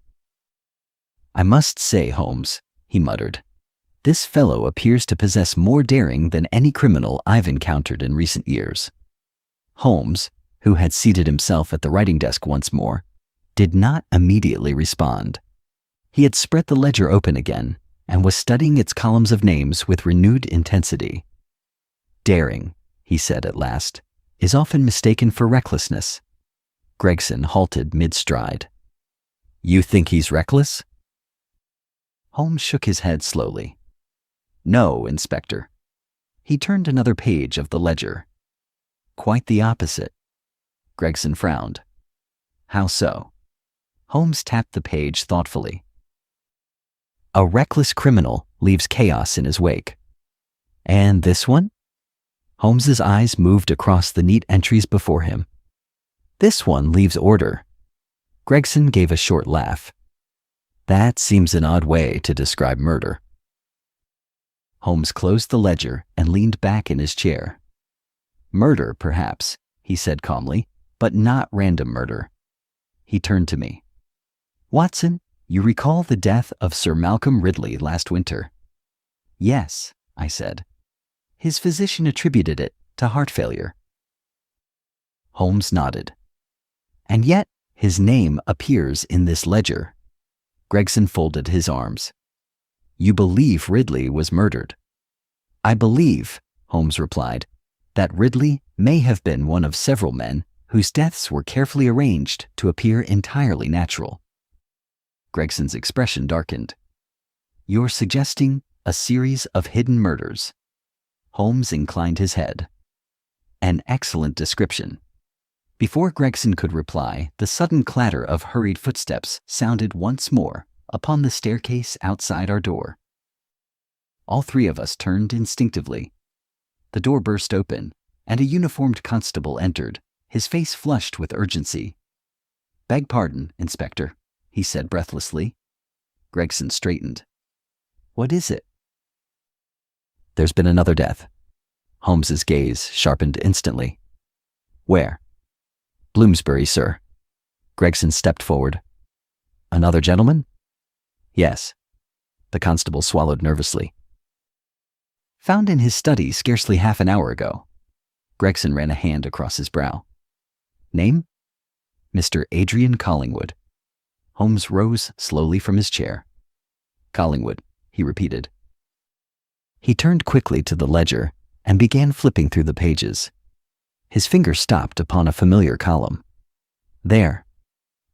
I must say, Holmes, he muttered, this fellow appears to possess more daring than any criminal I've encountered in recent years. Holmes, who had seated himself at the writing desk once more, did not immediately respond. He had spread the ledger open again and was studying its columns of names with renewed intensity. "Daring," he said at last, "is often mistaken for recklessness." Gregson halted mid-stride. "You think he's reckless?" Holmes shook his head slowly. "No, Inspector." He turned another page of the ledger. "Quite the opposite." Gregson frowned. "How so?" Holmes tapped the page thoughtfully. "A reckless criminal leaves chaos in his wake." "And this one?" Holmes's eyes moved across the neat entries before him. "This one leaves order." Gregson gave a short laugh. "That seems an odd way to describe murder." Holmes closed the ledger and leaned back in his chair. "Murder, perhaps," he said calmly, "but not random murder." He turned to me. "Watson, you recall the death of Sir Malcolm Ridley last winter?" "Yes," I said. "His physician attributed it to heart failure." Holmes nodded. "And yet his name appears in this ledger." Gregson folded his arms. "You believe Ridley was murdered?" "I believe," Holmes replied, "that Ridley may have been one of several men whose deaths were carefully arranged to appear entirely natural." Gregson's expression darkened. "You're suggesting a series of hidden murders?" Holmes inclined his head. "An excellent description." Before Gregson could reply, the sudden clatter of hurried footsteps sounded once more upon the staircase outside our door. All three of us turned instinctively. The door burst open, and a uniformed constable entered, his face flushed with urgency. "Beg pardon, Inspector," he said breathlessly. Gregson straightened. "What is it?" "There's been another death." Holmes's gaze sharpened instantly. "Where?" "Bloomsbury, sir." Gregson stepped forward. "Another gentleman?" "Yes." The constable swallowed nervously. "Found in his study scarcely half an hour ago." Gregson ran a hand across his brow. "Name?" "Mr. Adrian Collingwood." Holmes rose slowly from his chair. "Collingwood," he repeated. He turned quickly to the ledger and began flipping through the pages. His finger stopped upon a familiar column. "There."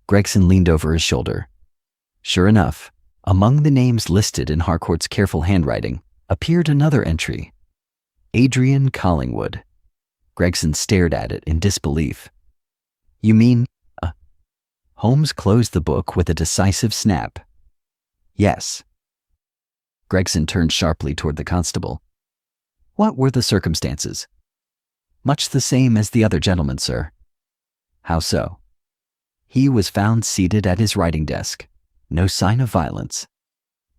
Gregson leaned over his shoulder. Sure enough, among the names listed in Harcourt's careful handwriting appeared another entry. Adrian Collingwood. Gregson stared at it in disbelief. "You mean, Holmes closed the book with a decisive snap. "Yes." Gregson turned sharply toward the constable. "What were the circumstances?" "Much the same as the other gentleman, sir." "How so?" "He was found seated at his writing desk. No sign of violence."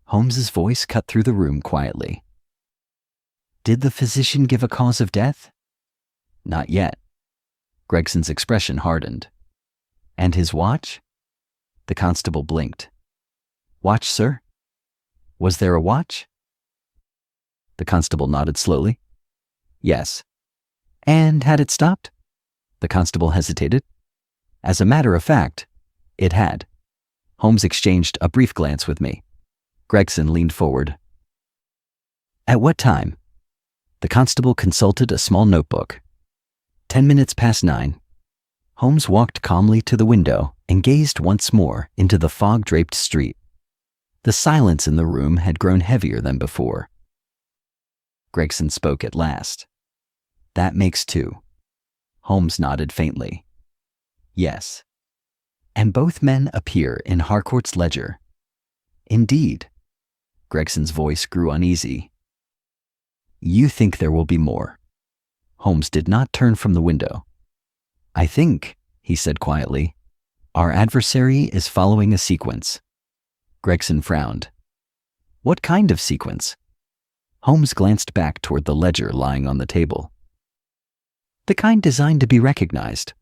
Holmes's voice cut through the room quietly. "Did the physician give a cause of death?" "Not yet." Gregson's expression hardened. "And his watch?" The constable blinked. "Watch, sir?" "Was there a watch?" The constable nodded slowly. "Yes." "And had it stopped?" The constable hesitated. "As a matter of fact, it had." Holmes exchanged a brief glance with me. Gregson leaned forward. "At what time?" The constable consulted a small notebook. 10 minutes past 9. Holmes walked calmly to the window and gazed once more into the fog-draped street. The silence in the room had grown heavier than before. Gregson spoke at last. "That makes 2. Holmes nodded faintly. "Yes." "And both men appear in Harcourt's ledger." "Indeed." Gregson's voice grew uneasy. "You think there will be more." Holmes did not turn from the window. "I think," he said quietly, "our adversary is following a sequence." Gregson frowned. "What kind of sequence?" Holmes glanced back toward the ledger lying on the table. "The kind designed to be recognized."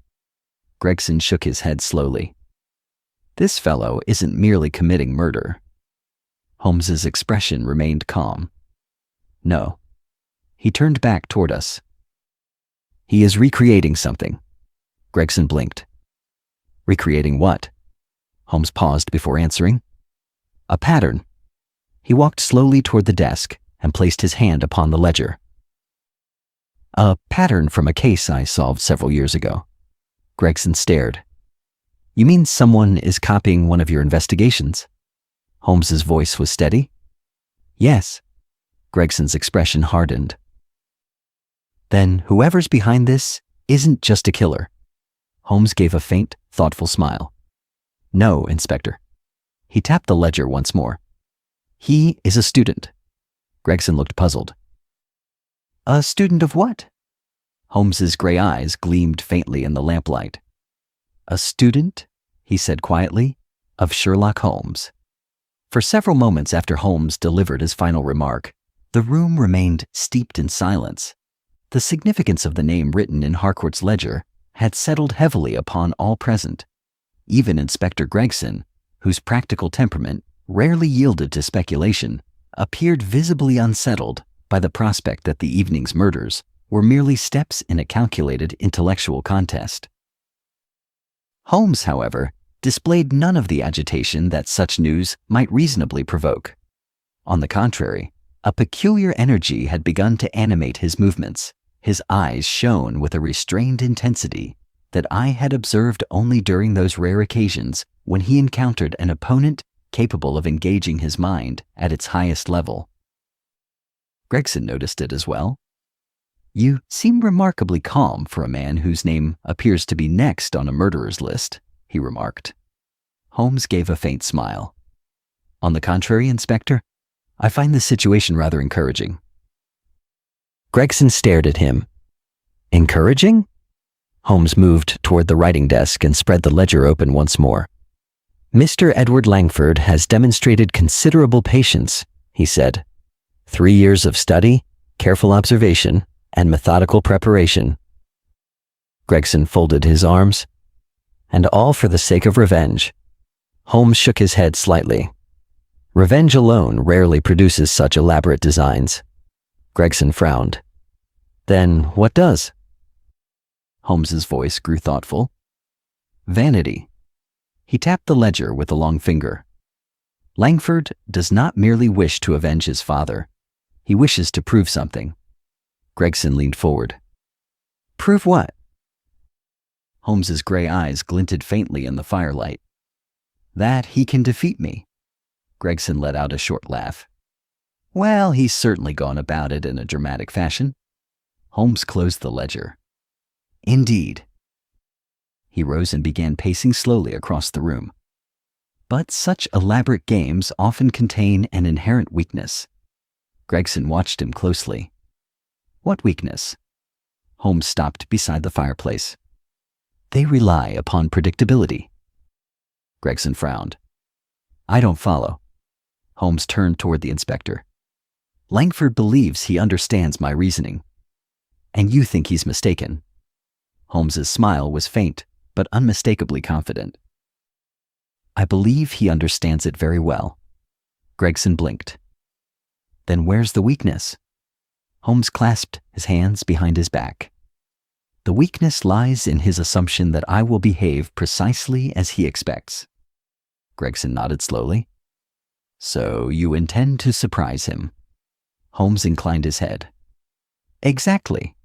Gregson shook his head slowly. "This fellow isn't merely committing murder." Holmes's expression remained calm. "No." He turned back toward us. He is recreating something. Gregson blinked. Recreating what? Holmes paused before answering. A pattern. He walked slowly toward the desk and placed his hand upon the ledger. A pattern from a case I solved several years ago. Gregson stared. You mean someone is copying one of your investigations? Holmes's voice was steady. Yes. Gregson's expression hardened. Then whoever's behind this isn't just a killer. Holmes gave a faint, thoughtful smile. No, Inspector. He tapped the ledger once more. He is a student. Gregson looked puzzled. A student of what? Holmes's gray eyes gleamed faintly in the lamplight. A student, he said quietly, of Sherlock Holmes. For several moments after Holmes delivered his final remark, the room remained steeped in silence. The significance of the name written in Harcourt's ledger had settled heavily upon all present. Even Inspector Gregson, whose practical temperament rarely yielded to speculation, appeared visibly unsettled by the prospect that the evening's murders were merely steps in a calculated intellectual contest. Holmes, however, displayed none of the agitation that such news might reasonably provoke. On the contrary, a peculiar energy had begun to animate his movements. His eyes shone with a restrained intensity that I had observed only during those rare occasions when he encountered an opponent capable of engaging his mind at its highest level. Gregson noticed it as well. You seem remarkably calm for a man whose name appears to be next on a murderer's list, he remarked. Holmes gave a faint smile. On the contrary, Inspector, I find this situation rather encouraging. Gregson stared at him. Encouraging? Holmes moved toward the writing desk and spread the ledger open once more. Mr. Edward Langford has demonstrated considerable patience, he said. 3 years of study, careful observation, and methodical preparation. Gregson folded his arms. And all for the sake of revenge. Holmes shook his head slightly. Revenge alone rarely produces such elaborate designs. Gregson frowned. Then what does? Holmes's voice grew thoughtful. Vanity. He tapped the ledger with a long finger. Langford does not merely wish to avenge his father. He wishes to prove something. Gregson leaned forward. Prove what? Holmes's gray eyes glinted faintly in the firelight. That he can defeat me. Gregson let out a short laugh. Well, he's certainly gone about it in a dramatic fashion. Holmes closed the ledger. Indeed. He rose and began pacing slowly across the room. But such elaborate games often contain an inherent weakness. Gregson watched him closely. What weakness? Holmes stopped beside the fireplace. They rely upon predictability. Gregson frowned. I don't follow. Holmes turned toward the inspector. Langford believes he understands my reasoning. And you think he's mistaken. Holmes's smile was faint, but unmistakably confident. I believe he understands it very well. Gregson blinked. Then where's the weakness? Holmes clasped his hands behind his back. The weakness lies in his assumption that I will behave precisely as he expects. Gregson nodded slowly. So you intend to surprise him? Holmes inclined his head. Exactly.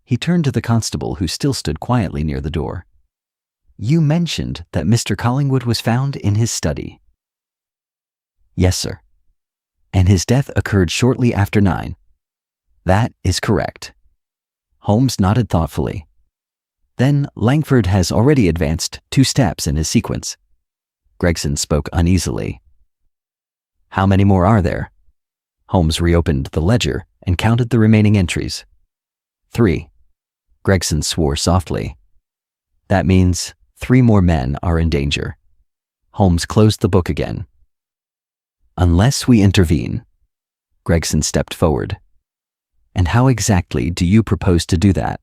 He turned to the constable who still stood quietly near the door. You mentioned that Mr. Collingwood was found in his study. Yes, sir. And his death occurred shortly after 9. That is correct. Holmes nodded thoughtfully. Then Langford has already advanced 2 steps in his sequence. Gregson spoke uneasily. How many more are there? Holmes reopened the ledger and counted the remaining entries. 3. Gregson swore softly. That means 3 more men are in danger. Holmes closed the book again. Unless we intervene. Gregson stepped forward. And how exactly do you propose to do that?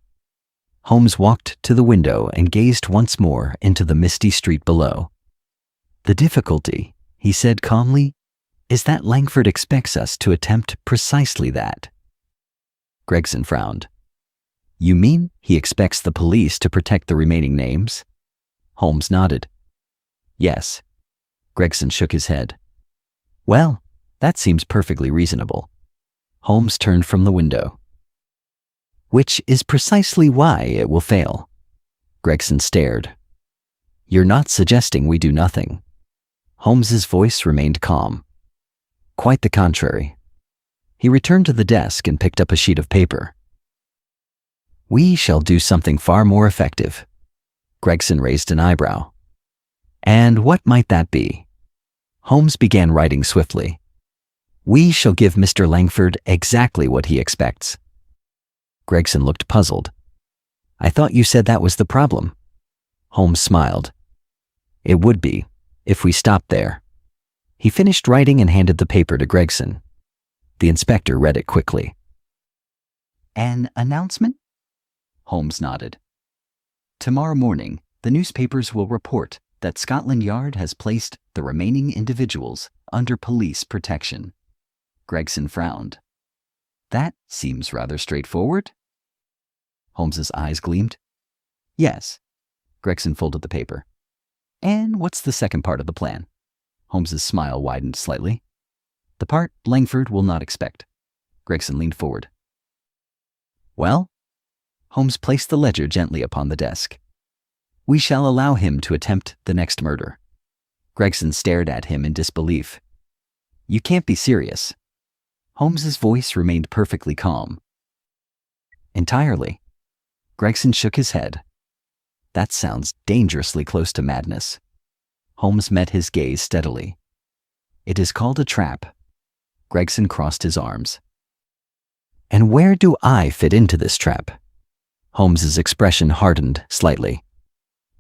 Holmes walked to the window and gazed once more into the misty street below. The difficulty, he said calmly, is that Langford expects us to attempt precisely that. Gregson frowned. You mean he expects the police to protect the remaining names? Holmes nodded. Yes. Gregson shook his head. Well, that seems perfectly reasonable. Holmes turned from the window. Which is precisely why it will fail. Gregson stared. You're not suggesting we do nothing. Holmes's voice remained calm. Quite the contrary. He returned to the desk and picked up a sheet of paper. We shall do something far more effective. Gregson raised an eyebrow. And what might that be? Holmes began writing swiftly. We shall give Mr. Langford exactly what he expects. Gregson looked puzzled. I thought you said that was the problem. Holmes smiled. It would be, if we stopped there. He finished writing and handed the paper to Gregson. The inspector read it quickly. An announcement? Holmes nodded. Tomorrow morning, the newspapers will report that Scotland Yard has placed the remaining individuals under police protection. Gregson frowned. That seems rather straightforward. Holmes's eyes gleamed. Yes. Gregson folded the paper. And what's the second part of the plan? Holmes's smile widened slightly. The part Langford will not expect. Gregson leaned forward. Well? Holmes placed the ledger gently upon the desk. We shall allow him to attempt the next murder. Gregson stared at him in disbelief. You can't be serious. Holmes's voice remained perfectly calm. Entirely. Gregson shook his head. That sounds dangerously close to madness. Holmes met his gaze steadily. It is called a trap. Gregson crossed his arms. And where do I fit into this trap? Holmes's expression hardened slightly.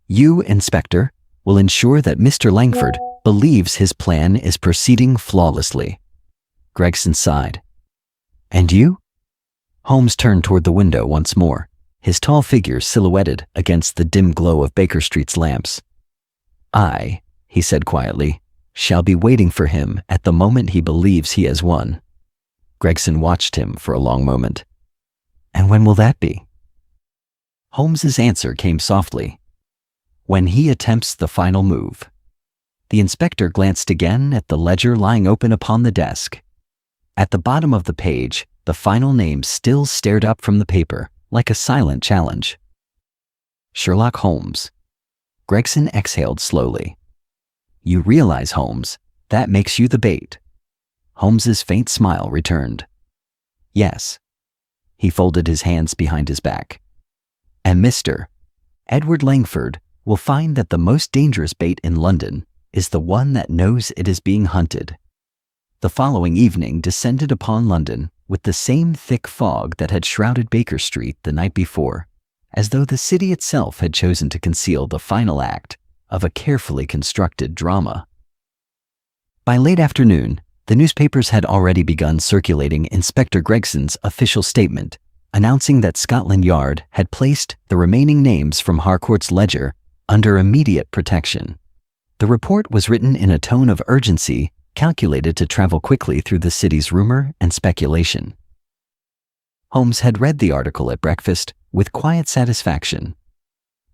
You, Inspector, will ensure that Mr. Langford believes his plan is proceeding flawlessly. Gregson sighed. And you? Holmes turned toward the window once more, his tall figure silhouetted against the dim glow of Baker Street's lamps. I, he said quietly, shall be waiting for him at the moment he believes he has won. Gregson watched him for a long moment. And when will that be? Holmes's answer came softly. When he attempts the final move. The inspector glanced again at the ledger lying open upon the desk. At the bottom of the page, the final name still stared up from the paper, like a silent challenge. Sherlock Holmes. Gregson exhaled slowly. You realize, Holmes, that makes you the bait. Holmes's faint smile returned. Yes. He folded his hands behind his back. And Mr. Edward Langford will find that the most dangerous bait in London is the one that knows it is being hunted. The following evening descended upon London with the same thick fog that had shrouded Baker Street the night before, as though the city itself had chosen to conceal the final act of a carefully constructed drama. By late afternoon, the newspapers had already begun circulating Inspector Gregson's official statement, announcing that Scotland Yard had placed the remaining names from Harcourt's ledger under immediate protection. The report was written in a tone of urgency calculated to travel quickly through the city's rumor and speculation. Holmes had read the article at breakfast with quiet satisfaction.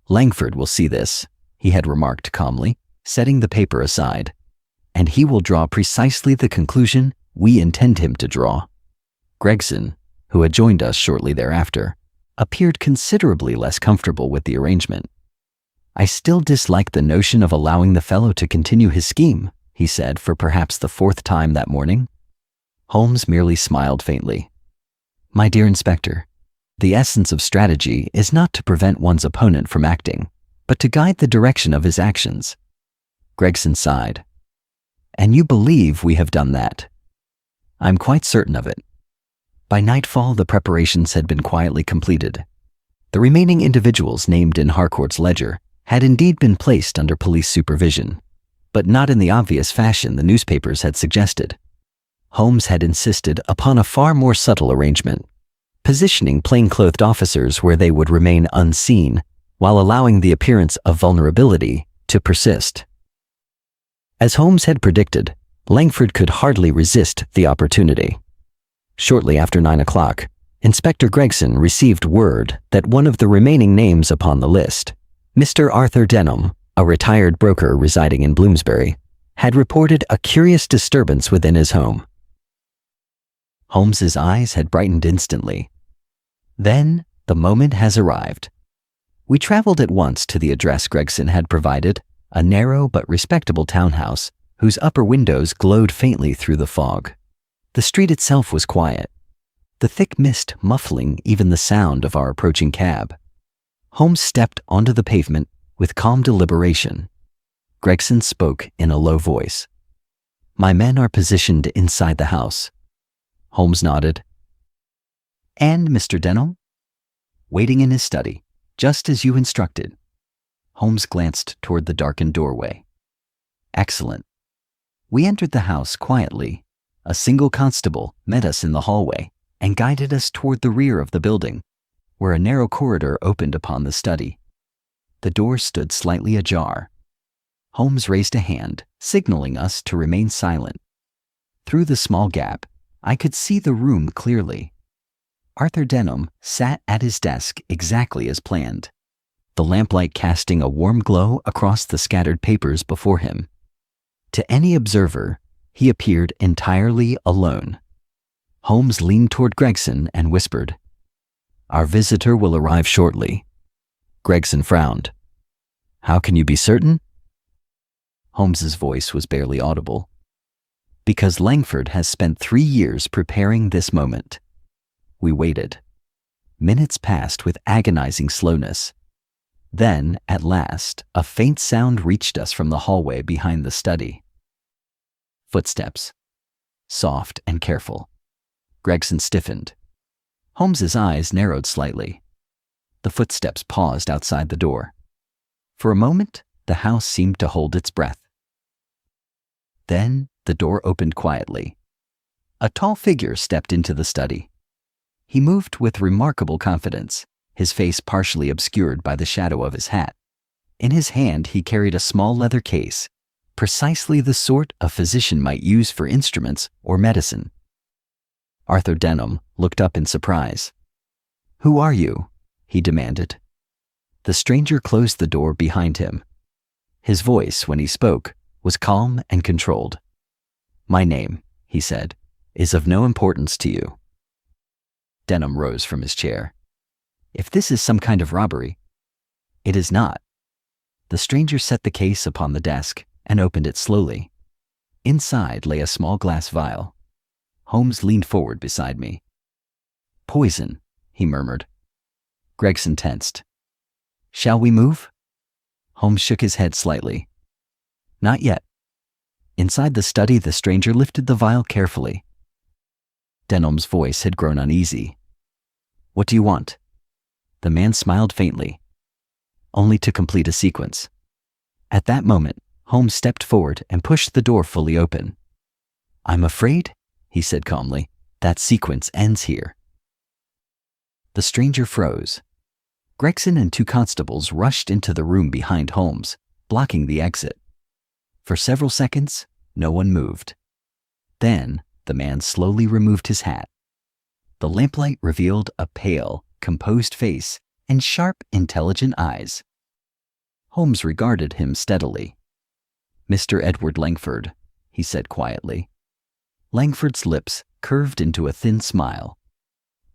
Langford will see this, he had remarked calmly, setting the paper aside, and he will draw precisely the conclusion we intend him to draw. Gregson, who had joined us shortly thereafter, appeared considerably less comfortable with the arrangement. I still dislike the notion of allowing the fellow to continue his scheme, he said for perhaps the fourth time that morning. Holmes merely smiled faintly. My dear Inspector, the essence of strategy is not to prevent one's opponent from acting, but to guide the direction of his actions. Gregson sighed. And you believe we have done that? I'm quite certain of it. By nightfall, the preparations had been quietly completed. The remaining individuals named in Harcourt's ledger had indeed been placed under police supervision, but not in the obvious fashion the newspapers had suggested. Holmes had insisted upon a far more subtle arrangement, positioning plainclothed officers where they would remain unseen while allowing the appearance of vulnerability to persist. As Holmes had predicted, Langford could hardly resist the opportunity. Shortly after 9 o'clock, Inspector Gregson received word that one of the remaining names upon the list, Mr. Arthur Denham, a retired broker residing in Bloomsbury, had reported a curious disturbance within his home. Holmes's eyes had brightened instantly. Then, the moment has arrived. We traveled at once to the address Gregson had provided, a narrow but respectable townhouse whose upper windows glowed faintly through the fog. The street itself was quiet, the thick mist muffling even the sound of our approaching cab. Holmes stepped onto the pavement with calm deliberation. Gregson spoke in a low voice. "My men are positioned inside the house." Holmes nodded. "And Mr. Denham?" "Waiting in his study, just as you instructed." Holmes glanced toward the darkened doorway. "Excellent." We entered the house quietly. A single constable met us in the hallway and guided us toward the rear of the building, where a narrow corridor opened upon the study. The door stood slightly ajar. Holmes raised a hand, signaling us to remain silent. Through the small gap, I could see the room clearly. Arthur Denham sat at his desk exactly as planned, the lamplight casting a warm glow across the scattered papers before him. To any observer, he appeared entirely alone. Holmes leaned toward Gregson and whispered, "Our visitor will arrive shortly." Gregson frowned. "How can you be certain?" Holmes's voice was barely audible. "Because Langford has spent 3 years preparing this moment." We waited. Minutes passed with agonizing slowness. Then, at last, a faint sound reached us from the hallway behind the study. Footsteps. Soft and careful. Gregson stiffened. Holmes's eyes narrowed slightly. The footsteps paused outside the door. For a moment, the house seemed to hold its breath. Then, the door opened quietly. A tall figure stepped into the study. He moved with remarkable confidence, his face partially obscured by the shadow of his hat. In his hand, he carried a small leather case, precisely the sort a physician might use for instruments or medicine. Arthur Denham looked up in surprise. "Who are you?" he demanded. The stranger closed the door behind him. His voice, when he spoke, was calm and controlled. "My name," he said, "is of no importance to you." Denham rose from his chair. "If this is some kind of robbery—" "It is not." The stranger set the case upon the desk and opened it slowly. Inside lay a small glass vial. Holmes leaned forward beside me. "Poison," he murmured. Gregson tensed. "Shall we move?" Holmes shook his head slightly. "Not yet." Inside the study, the stranger lifted the vial carefully. Denham's voice had grown uneasy. "What do you want?" The man smiled faintly. "Only to complete a sequence." At that moment, Holmes stepped forward and pushed the door fully open. "I'm afraid," he said calmly, "that sequence ends here." The stranger froze. Gregson and 2 constables rushed into the room behind Holmes, blocking the exit. For several seconds, no one moved. Then, the man slowly removed his hat. The lamplight revealed a pale, composed face and sharp, intelligent eyes. Holmes regarded him steadily. "Mr. Edward Langford," he said quietly. Langford's lips curved into a thin smile.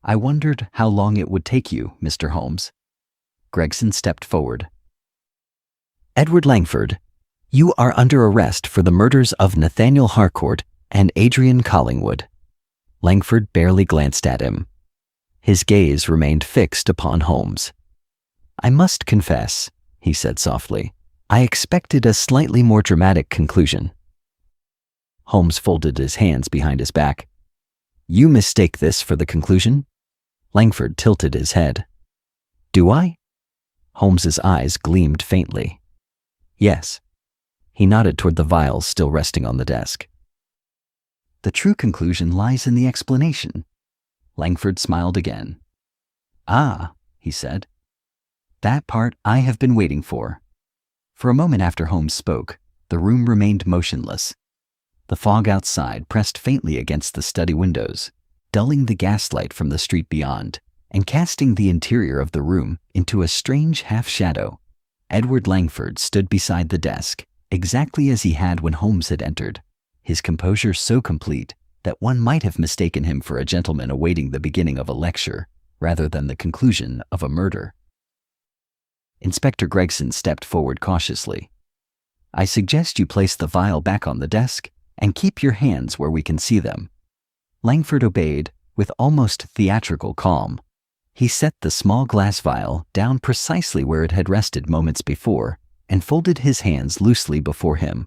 "I wondered how long it would take you, Mr. Holmes." Gregson stepped forward. "Edward Langford, you are under arrest for the murders of Nathaniel Harcourt and Adrian Collingwood." Langford barely glanced at him. His gaze remained fixed upon Holmes. "I must confess," he said softly, "I expected a slightly more dramatic conclusion." Holmes folded his hands behind his back. "You mistake this for the conclusion?" Langford tilted his head. "Do I?" Holmes's eyes gleamed faintly. "Yes." He nodded toward the vials still resting on the desk. "The true conclusion lies in the explanation." Langford smiled again. "Ah," he said. "That part I have been waiting for." For a moment after Holmes spoke, the room remained motionless. The fog outside pressed faintly against the study windows, dulling the gaslight from the street beyond and casting the interior of the room into a strange half-shadow. Edward Langford stood beside the desk, exactly as he had when Holmes had entered, his composure so complete that one might have mistaken him for a gentleman awaiting the beginning of a lecture rather than the conclusion of a murder. Inspector Gregson stepped forward cautiously. "I suggest you place the vial back on the desk and keep your hands where we can see them." Langford obeyed with almost theatrical calm. He set the small glass vial down precisely where it had rested moments before and folded his hands loosely before him.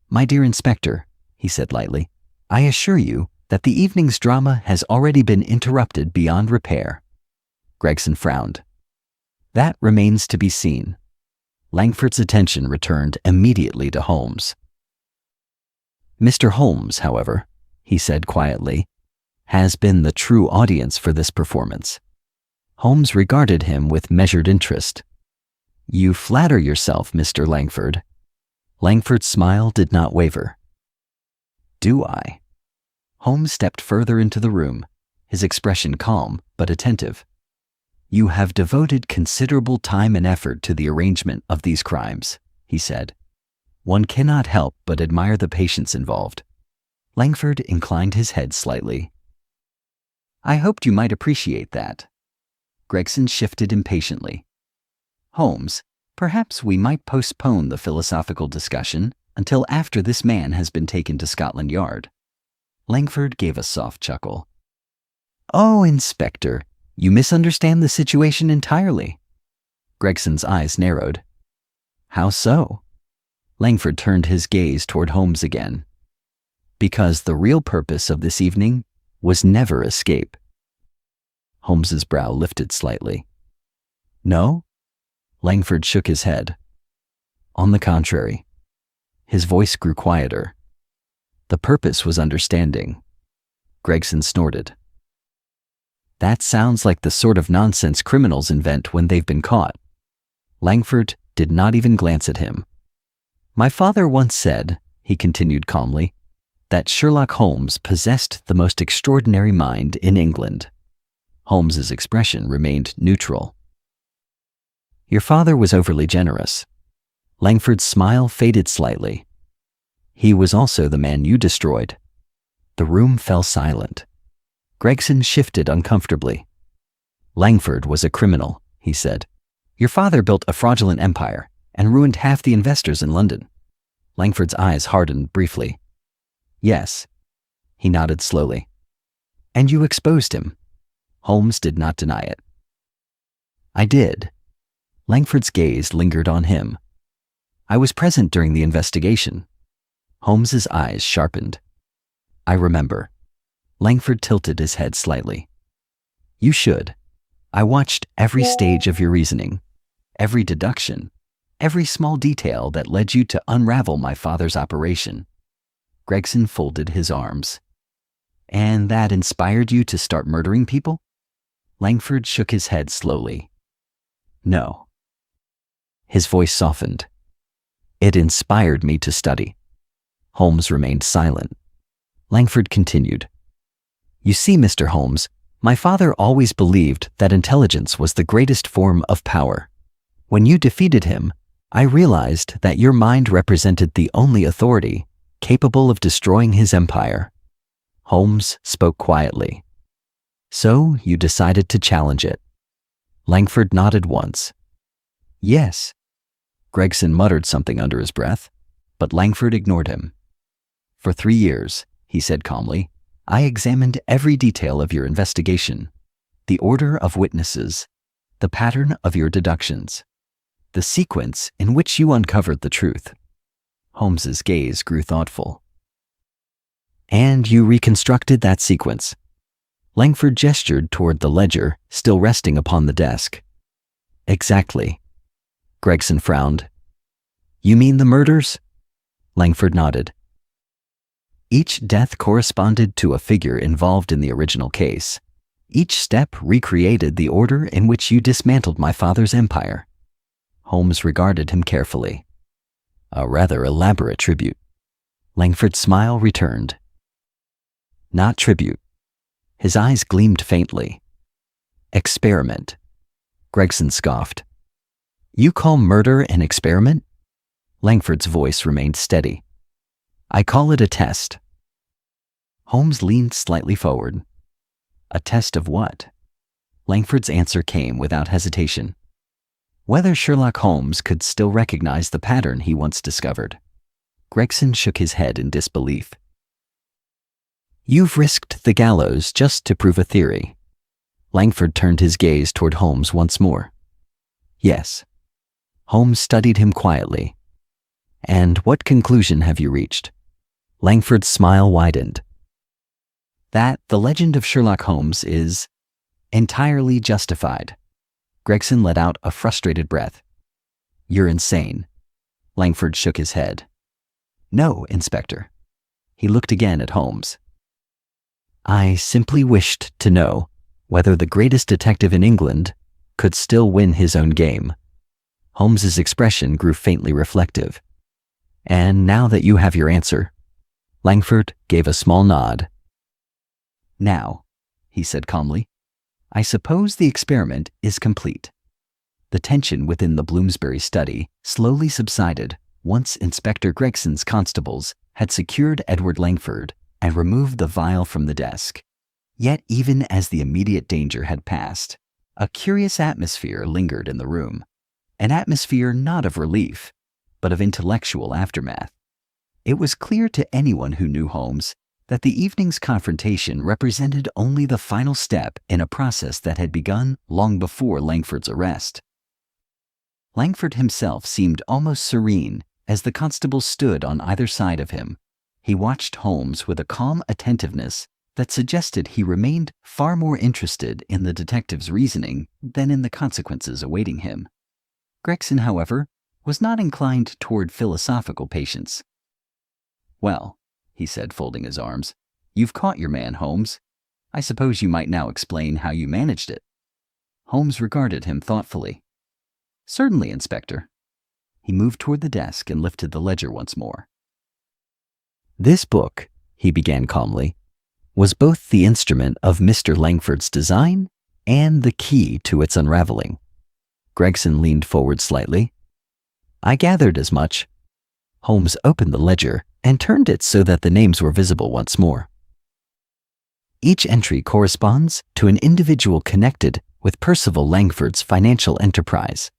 "My dear Inspector," he said lightly, "I assure you that the evening's drama has already been interrupted beyond repair." Gregson frowned. "That remains to be seen." Langford's attention returned immediately to Holmes. "Mr. Holmes, however," he said quietly, "has been the true audience for this performance." Holmes regarded him with measured interest. "You flatter yourself, Mr. Langford." Langford's smile did not waver. "Do I?" Holmes stepped further into the room, his expression calm but attentive. "You have devoted considerable time and effort to the arrangement of these crimes," he said. "One cannot help but admire the patience involved." Langford inclined his head slightly. "I hoped you might appreciate that." Gregson shifted impatiently. "Holmes, perhaps we might postpone the philosophical discussion until after this man has been taken to Scotland Yard." Langford gave a soft chuckle. "Oh, Inspector, you misunderstand the situation entirely." Gregson's eyes narrowed. "How so?" Langford turned his gaze toward Holmes again. "Because the real purpose of this evening was never escape." Holmes's brow lifted slightly. "No?" Langford shook his head. "On the contrary." His voice grew quieter. "The purpose was understanding." Gregson snorted. "That sounds like the sort of nonsense criminals invent when they've been caught." Langford did not even glance at him. "My father once said," he continued calmly, "that Sherlock Holmes possessed the most extraordinary mind in England." Holmes's expression remained neutral. "Your father was overly generous." Langford's smile faded slightly. "He was also the man you destroyed." The room fell silent. Gregson shifted uncomfortably. "Langford was a criminal," he said. "Your father built a fraudulent empire and ruined half the investors in London." Langford's eyes hardened briefly. "Yes." He nodded slowly. "And you exposed him." Holmes did not deny it. "I did." Langford's gaze lingered on him. "I was present during the investigation." Holmes's eyes sharpened. "I remember." Langford tilted his head slightly. "You should. I watched every stage of your reasoning, every deduction, every small detail that led you to unravel my father's operation." Gregson folded his arms. "And that inspired you to start murdering people?" Langford shook his head slowly. "No." His voice softened. "It inspired me to study." Holmes remained silent. Langford continued. "You see, Mr. Holmes, my father always believed that intelligence was the greatest form of power. When you defeated him, I realized that your mind represented the only authority capable of destroying his empire." Holmes spoke quietly. "So you decided to challenge it." Langford nodded once. "Yes." Gregson muttered something under his breath, but Langford ignored him. "For 3 years," he said calmly, "I examined every detail of your investigation, the order of witnesses, the pattern of your deductions, the sequence in which you uncovered the truth." Holmes's gaze grew thoughtful. "And you reconstructed that sequence." Langford gestured toward the ledger still resting upon the desk. "Exactly." Gregson frowned. "You mean the murders?" Langford nodded. "Each death corresponded to a figure involved in the original case. Each step recreated the order in which you dismantled my father's empire." Holmes regarded him carefully. "A rather elaborate tribute." Langford's smile returned. "Not tribute." His eyes gleamed faintly. Experiment, Gregson scoffed. You call murder an experiment? Langford's voice remained steady. I call it a test. Holmes leaned slightly forward. A test of what? Langford's answer came without hesitation. Whether Sherlock Holmes could still recognize the pattern he once discovered. Gregson shook his head in disbelief. You've risked the gallows just to prove a theory. Langford turned his gaze toward Holmes once more. Yes. Holmes studied him quietly. And what conclusion have you reached? Langford's smile widened. That the legend of Sherlock Holmes is entirely justified. Gregson let out a frustrated breath. You're insane. Langford shook his head. No, Inspector. He looked again at Holmes. I simply wished to know whether the greatest detective in England could still win his own game. Holmes's expression grew faintly reflective. And now that you have your answer, Langford gave a small nod. Now, he said calmly, I suppose the experiment is complete. The tension within the Bloomsbury study slowly subsided once Inspector Gregson's constables had secured Edward Langford and removed the vial from the desk. Yet even as the immediate danger had passed, a curious atmosphere lingered in the room, an atmosphere not of relief, but of intellectual aftermath. It was clear to anyone who knew Holmes that the evening's confrontation represented only the final step in a process that had begun long before Langford's arrest. Langford himself seemed almost serene as the constables stood on either side of him. He watched Holmes with a calm attentiveness that suggested he remained far more interested in the detective's reasoning than in the consequences awaiting him. Gregson, however, was not inclined toward philosophical patience. Well, he said, folding his arms, you've caught your man, Holmes. I suppose you might now explain how you managed it. Holmes regarded him thoughtfully. Certainly, Inspector. He moved toward the desk and lifted the ledger once more. This book, he began calmly, was both the instrument of Mr. Langford's design and the key to its unraveling. Gregson leaned forward slightly. I gathered as much. Holmes opened the ledger and turned it so that the names were visible once more. Each entry corresponds to an individual connected with Percival Langford's financial enterprise.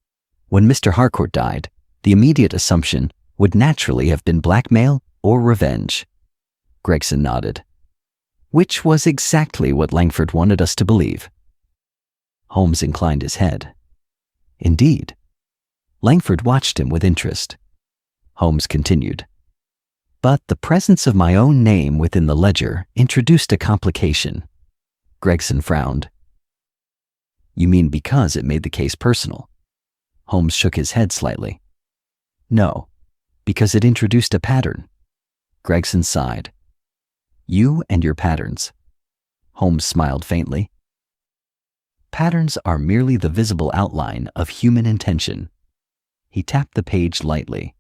When Mr. Harcourt died, the immediate assumption would naturally have been blackmail or revenge. Gregson nodded. Which was exactly what Langford wanted us to believe. Holmes inclined his head. Indeed. Langford watched him with interest. Holmes continued. But the presence of my own name within the ledger introduced a complication. Gregson frowned. You mean because it made the case personal? Holmes shook his head slightly. No, because it introduced a pattern. Gregson sighed. You and your patterns. Holmes smiled faintly. Patterns are merely the visible outline of human intention. He tapped the page lightly.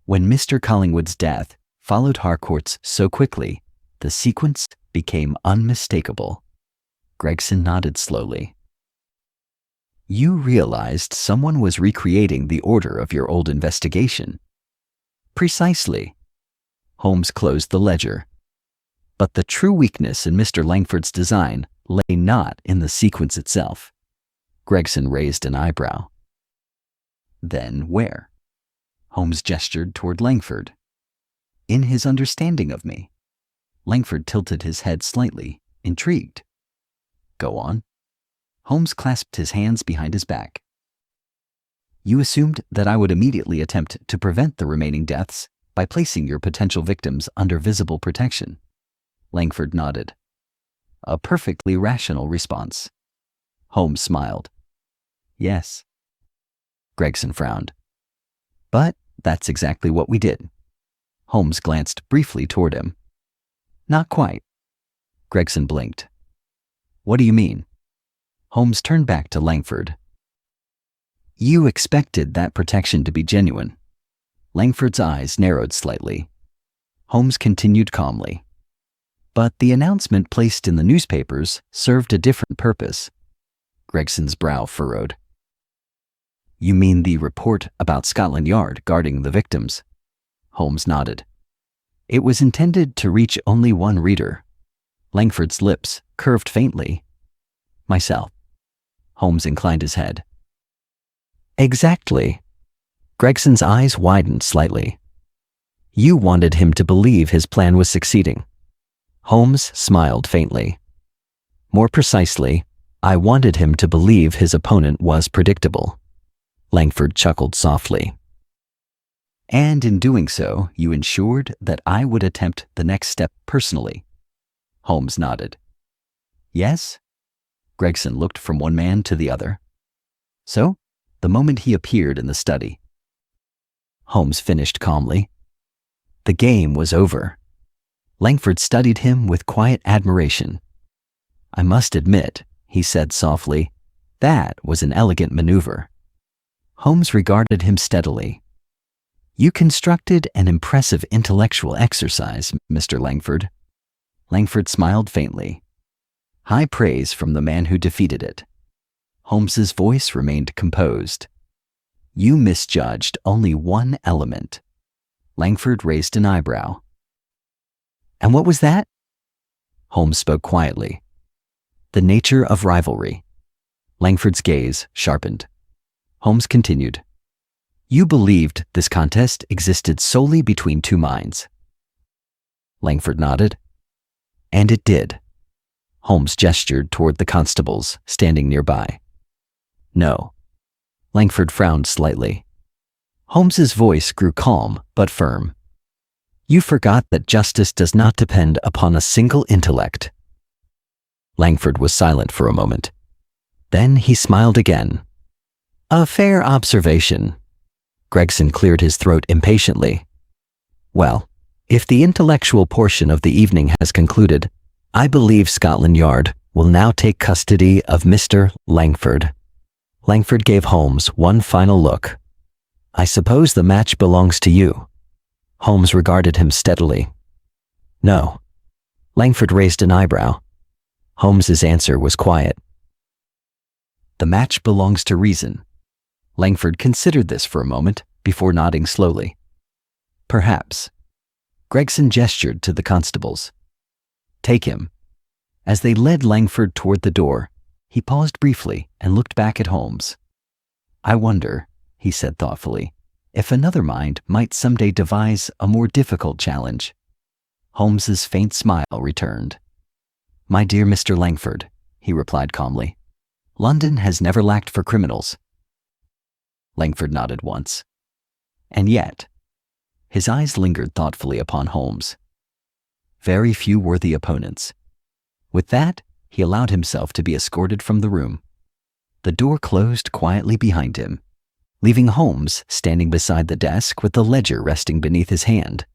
When Mr. Collingwood's death followed Harcourt's so quickly, the sequence became unmistakable. Gregson nodded slowly. You realized someone was recreating the order of your old investigation. Precisely. Holmes closed the ledger. But the true weakness in Mr. Langford's design lay not in the sequence itself. Gregson raised an eyebrow. Then where? Holmes gestured toward Langford. In his understanding of me. Langford tilted his head slightly, intrigued. Go on. Holmes clasped his hands behind his back. You assumed that I would immediately attempt to prevent the remaining deaths by placing your potential victims under visible protection. Langford nodded. A perfectly rational response. Holmes smiled. Yes. Gregson frowned. But that's exactly what we did. Holmes glanced briefly toward him. Not quite. Gregson blinked. What do you mean? Holmes turned back to Langford. You expected that protection to be genuine. Langford's eyes narrowed slightly. Holmes continued calmly. But the announcement placed in the newspapers served a different purpose. Gregson's brow furrowed. You mean the report about Scotland Yard guarding the victims? Holmes nodded. It was intended to reach only one reader. Langford's lips curved faintly. Myself. Holmes inclined his head. Exactly. Gregson's eyes widened slightly. You wanted him to believe his plan was succeeding. Holmes smiled faintly. More precisely, I wanted him to believe his opponent was predictable. Langford chuckled softly. And in doing so, you ensured that I would attempt the next step personally. Holmes nodded. Yes? Gregson looked from one man to the other. So, the moment he appeared in the study. Holmes finished calmly. The game was over. Langford studied him with quiet admiration. I must admit, he said softly, that was an elegant maneuver. Holmes regarded him steadily. You constructed an impressive intellectual exercise, Mr. Langford. Langford smiled faintly. High praise from the man who defeated it. Holmes's voice remained composed. You misjudged only one element. Langford raised an eyebrow. And what was that? Holmes spoke quietly. The nature of rivalry. Langford's gaze sharpened. Holmes continued. You believed this contest existed solely between two minds. Langford nodded. And it did. Holmes gestured toward the constables standing nearby. No. Langford frowned slightly. Holmes's voice grew calm but firm. You forgot that justice does not depend upon a single intellect. Langford was silent for a moment. Then he smiled again. A fair observation. Gregson cleared his throat impatiently. Well, if the intellectual portion of the evening has concluded, I believe Scotland Yard will now take custody of Mr. Langford. Langford gave Holmes one final look. I suppose the match belongs to you. Holmes regarded him steadily. No. Langford raised an eyebrow. Holmes's answer was quiet. The match belongs to reason. Langford considered this for a moment before nodding slowly. Perhaps. Gregson gestured to the constables. Take him. As they led Langford toward the door, he paused briefly and looked back at Holmes. I wonder, he said thoughtfully, if another mind might someday devise a more difficult challenge. Holmes's faint smile returned. My dear Mr. Langford, he replied calmly, London has never lacked for criminals. Langford nodded once. And yet, his eyes lingered thoughtfully upon Holmes. Very few worthy opponents. With that, he allowed himself to be escorted from the room. The door closed quietly behind him, leaving Holmes standing beside the desk with the ledger resting beneath his hand,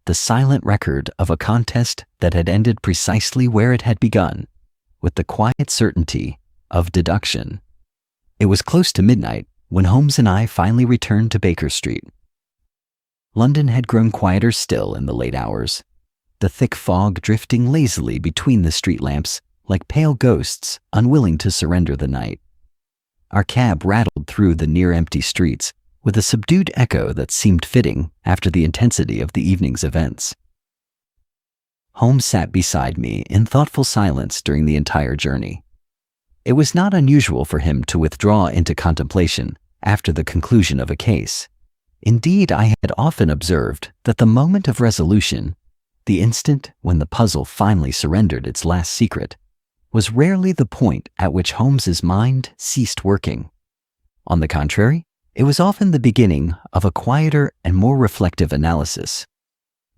the silent record of a contest that had ended precisely where it had begun, with the quiet certainty of deduction. It was close to midnight when Holmes and I finally returned to Baker Street. London had grown quieter still in the late hours, the thick fog drifting lazily between the street lamps like pale ghosts unwilling to surrender the night. Our cab rattled through the near-empty streets with a subdued echo that seemed fitting after the intensity of the evening's events. Holmes sat beside me in thoughtful silence during the entire journey. It was not unusual for him to withdraw into contemplation after the conclusion of a case. Indeed, I had often observed that the moment of resolution, the instant when the puzzle finally surrendered its last secret, was rarely the point at which Holmes's mind ceased working. On the contrary, it was often the beginning of a quieter and more reflective analysis.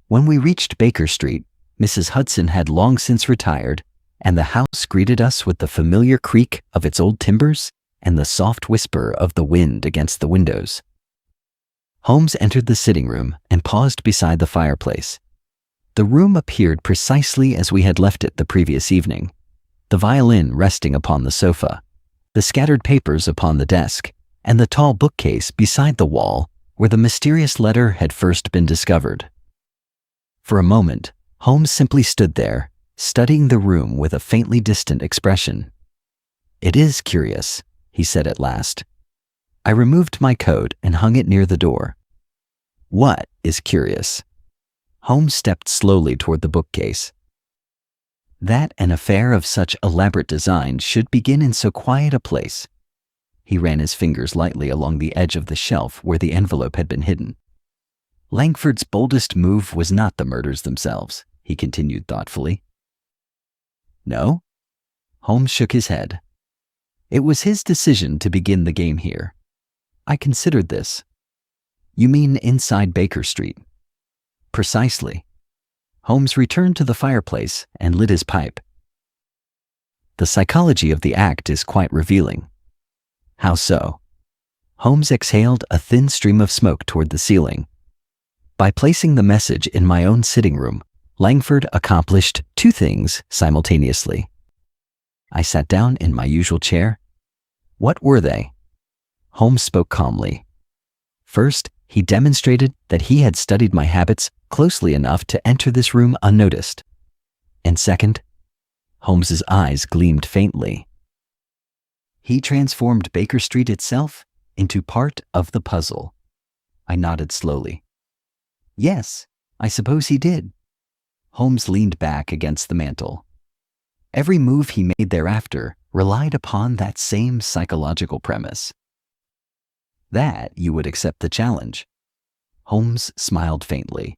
When we reached Baker Street, Mrs. Hudson had long since retired, and the house greeted us with the familiar creak of its old timbers and the soft whisper of the wind against the windows. Holmes entered the sitting room and paused beside the fireplace. The room appeared precisely as we had left it the previous evening, the violin resting upon the sofa, the scattered papers upon the desk, and the tall bookcase beside the wall where the mysterious letter had first been discovered. For a moment, Holmes simply stood there, studying the room with a faintly distant expression. "It is curious," he said at last. I removed my coat and hung it near the door. "What is curious?" Holmes stepped slowly toward the bookcase. "That an affair of such elaborate design should begin in so quiet a place." He ran his fingers lightly along the edge of the shelf where the envelope had been hidden. "Langford's boldest move was not the murders themselves," he continued thoughtfully. "No?" Holmes shook his head. "It was his decision to begin the game here. I considered this." "You mean inside Baker Street?" "Precisely." Holmes returned to the fireplace and lit his pipe. "The psychology of the act is quite revealing." "How so?" Holmes exhaled a thin stream of smoke toward the ceiling. "By placing the message in my own sitting room, Langford accomplished two things simultaneously." I sat down in my usual chair. "What were they?" Holmes spoke calmly. "First, he demonstrated that he had studied my habits closely enough to enter this room unnoticed. And second," Holmes's eyes gleamed faintly, "he transformed Baker Street itself into part of the puzzle." I nodded slowly. "Yes, I suppose he did." Holmes leaned back against the mantel. "Every move he made thereafter relied upon that same psychological premise." "That you would accept the challenge." Holmes smiled faintly.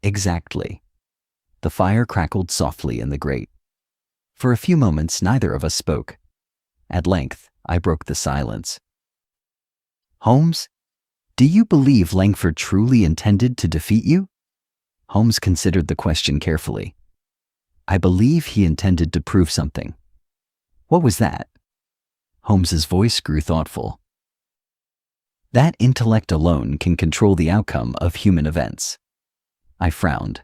"Exactly." The fire crackled softly in the grate. For a few moments neither of us spoke. At length I broke the silence. "Holmes, do you believe Langford truly intended to defeat you?" Holmes considered the question carefully. "I believe he intended to prove something." "What was that?" Holmes's voice grew thoughtful. "That intellect alone can control the outcome of human events." I frowned.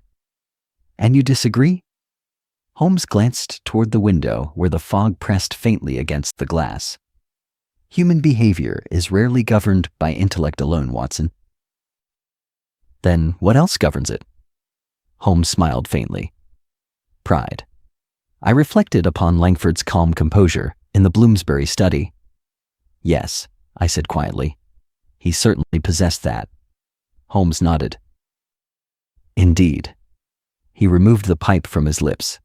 "And you disagree?" Holmes glanced toward the window where the fog pressed faintly against the glass. "Human behavior is rarely governed by intellect alone, Watson." "Then what else governs it?" Holmes smiled faintly. "Pride." I reflected upon Langford's calm composure in the Bloomsbury study. "Yes," I said quietly. "He certainly possessed that." Holmes nodded. "Indeed." He removed the pipe from his lips.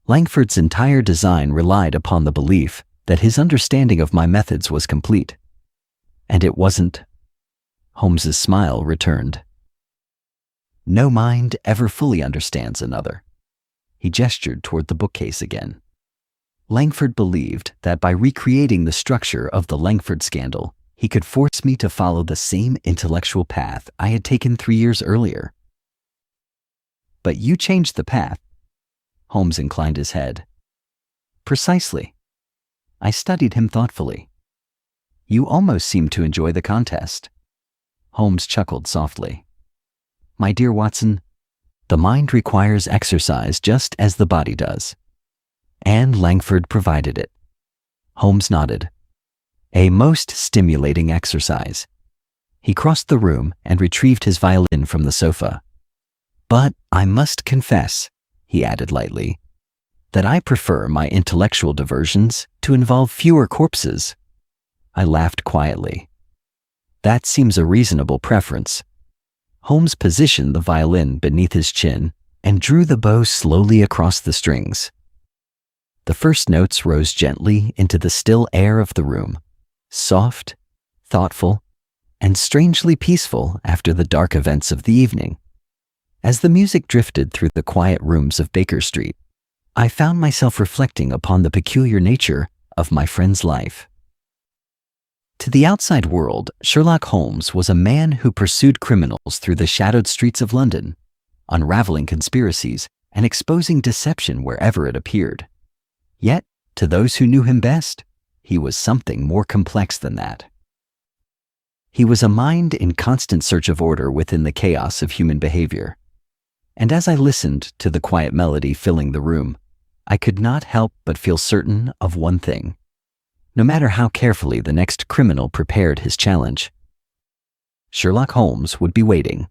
"Langford's entire design relied upon the belief that his understanding of my methods was complete. And it wasn't." Holmes's smile returned. "No mind ever fully understands another." He gestured toward the bookcase again. "Langford believed that by recreating the structure of the Langford scandal, he could force me to follow the same intellectual path I had taken 3 years earlier." "But you changed the path." Holmes inclined his head. "Precisely." I studied him thoughtfully. "You almost seemed to enjoy the contest." Holmes chuckled softly. "My dear Watson, the mind requires exercise just as the body does. And Langford provided it." Holmes nodded. "A most stimulating exercise." He crossed the room and retrieved his violin from the sofa. "But I must confess," he added lightly, "that I prefer my intellectual diversions to involve fewer corpses." I laughed quietly. "That seems a reasonable preference." Holmes positioned the violin beneath his chin and drew the bow slowly across the strings. The first notes rose gently into the still air of the room, soft, thoughtful, and strangely peaceful after the dark events of the evening. As the music drifted through the quiet rooms of Baker Street, I found myself reflecting upon the peculiar nature of my friend's life. To the outside world, Sherlock Holmes was a man who pursued criminals through the shadowed streets of London, unraveling conspiracies and exposing deception wherever it appeared. Yet, to those who knew him best, he was something more complex than that. He was a mind in constant search of order within the chaos of human behavior. And as I listened to the quiet melody filling the room, I could not help but feel certain of one thing. No matter how carefully the next criminal prepared his challenge, Sherlock Holmes would be waiting.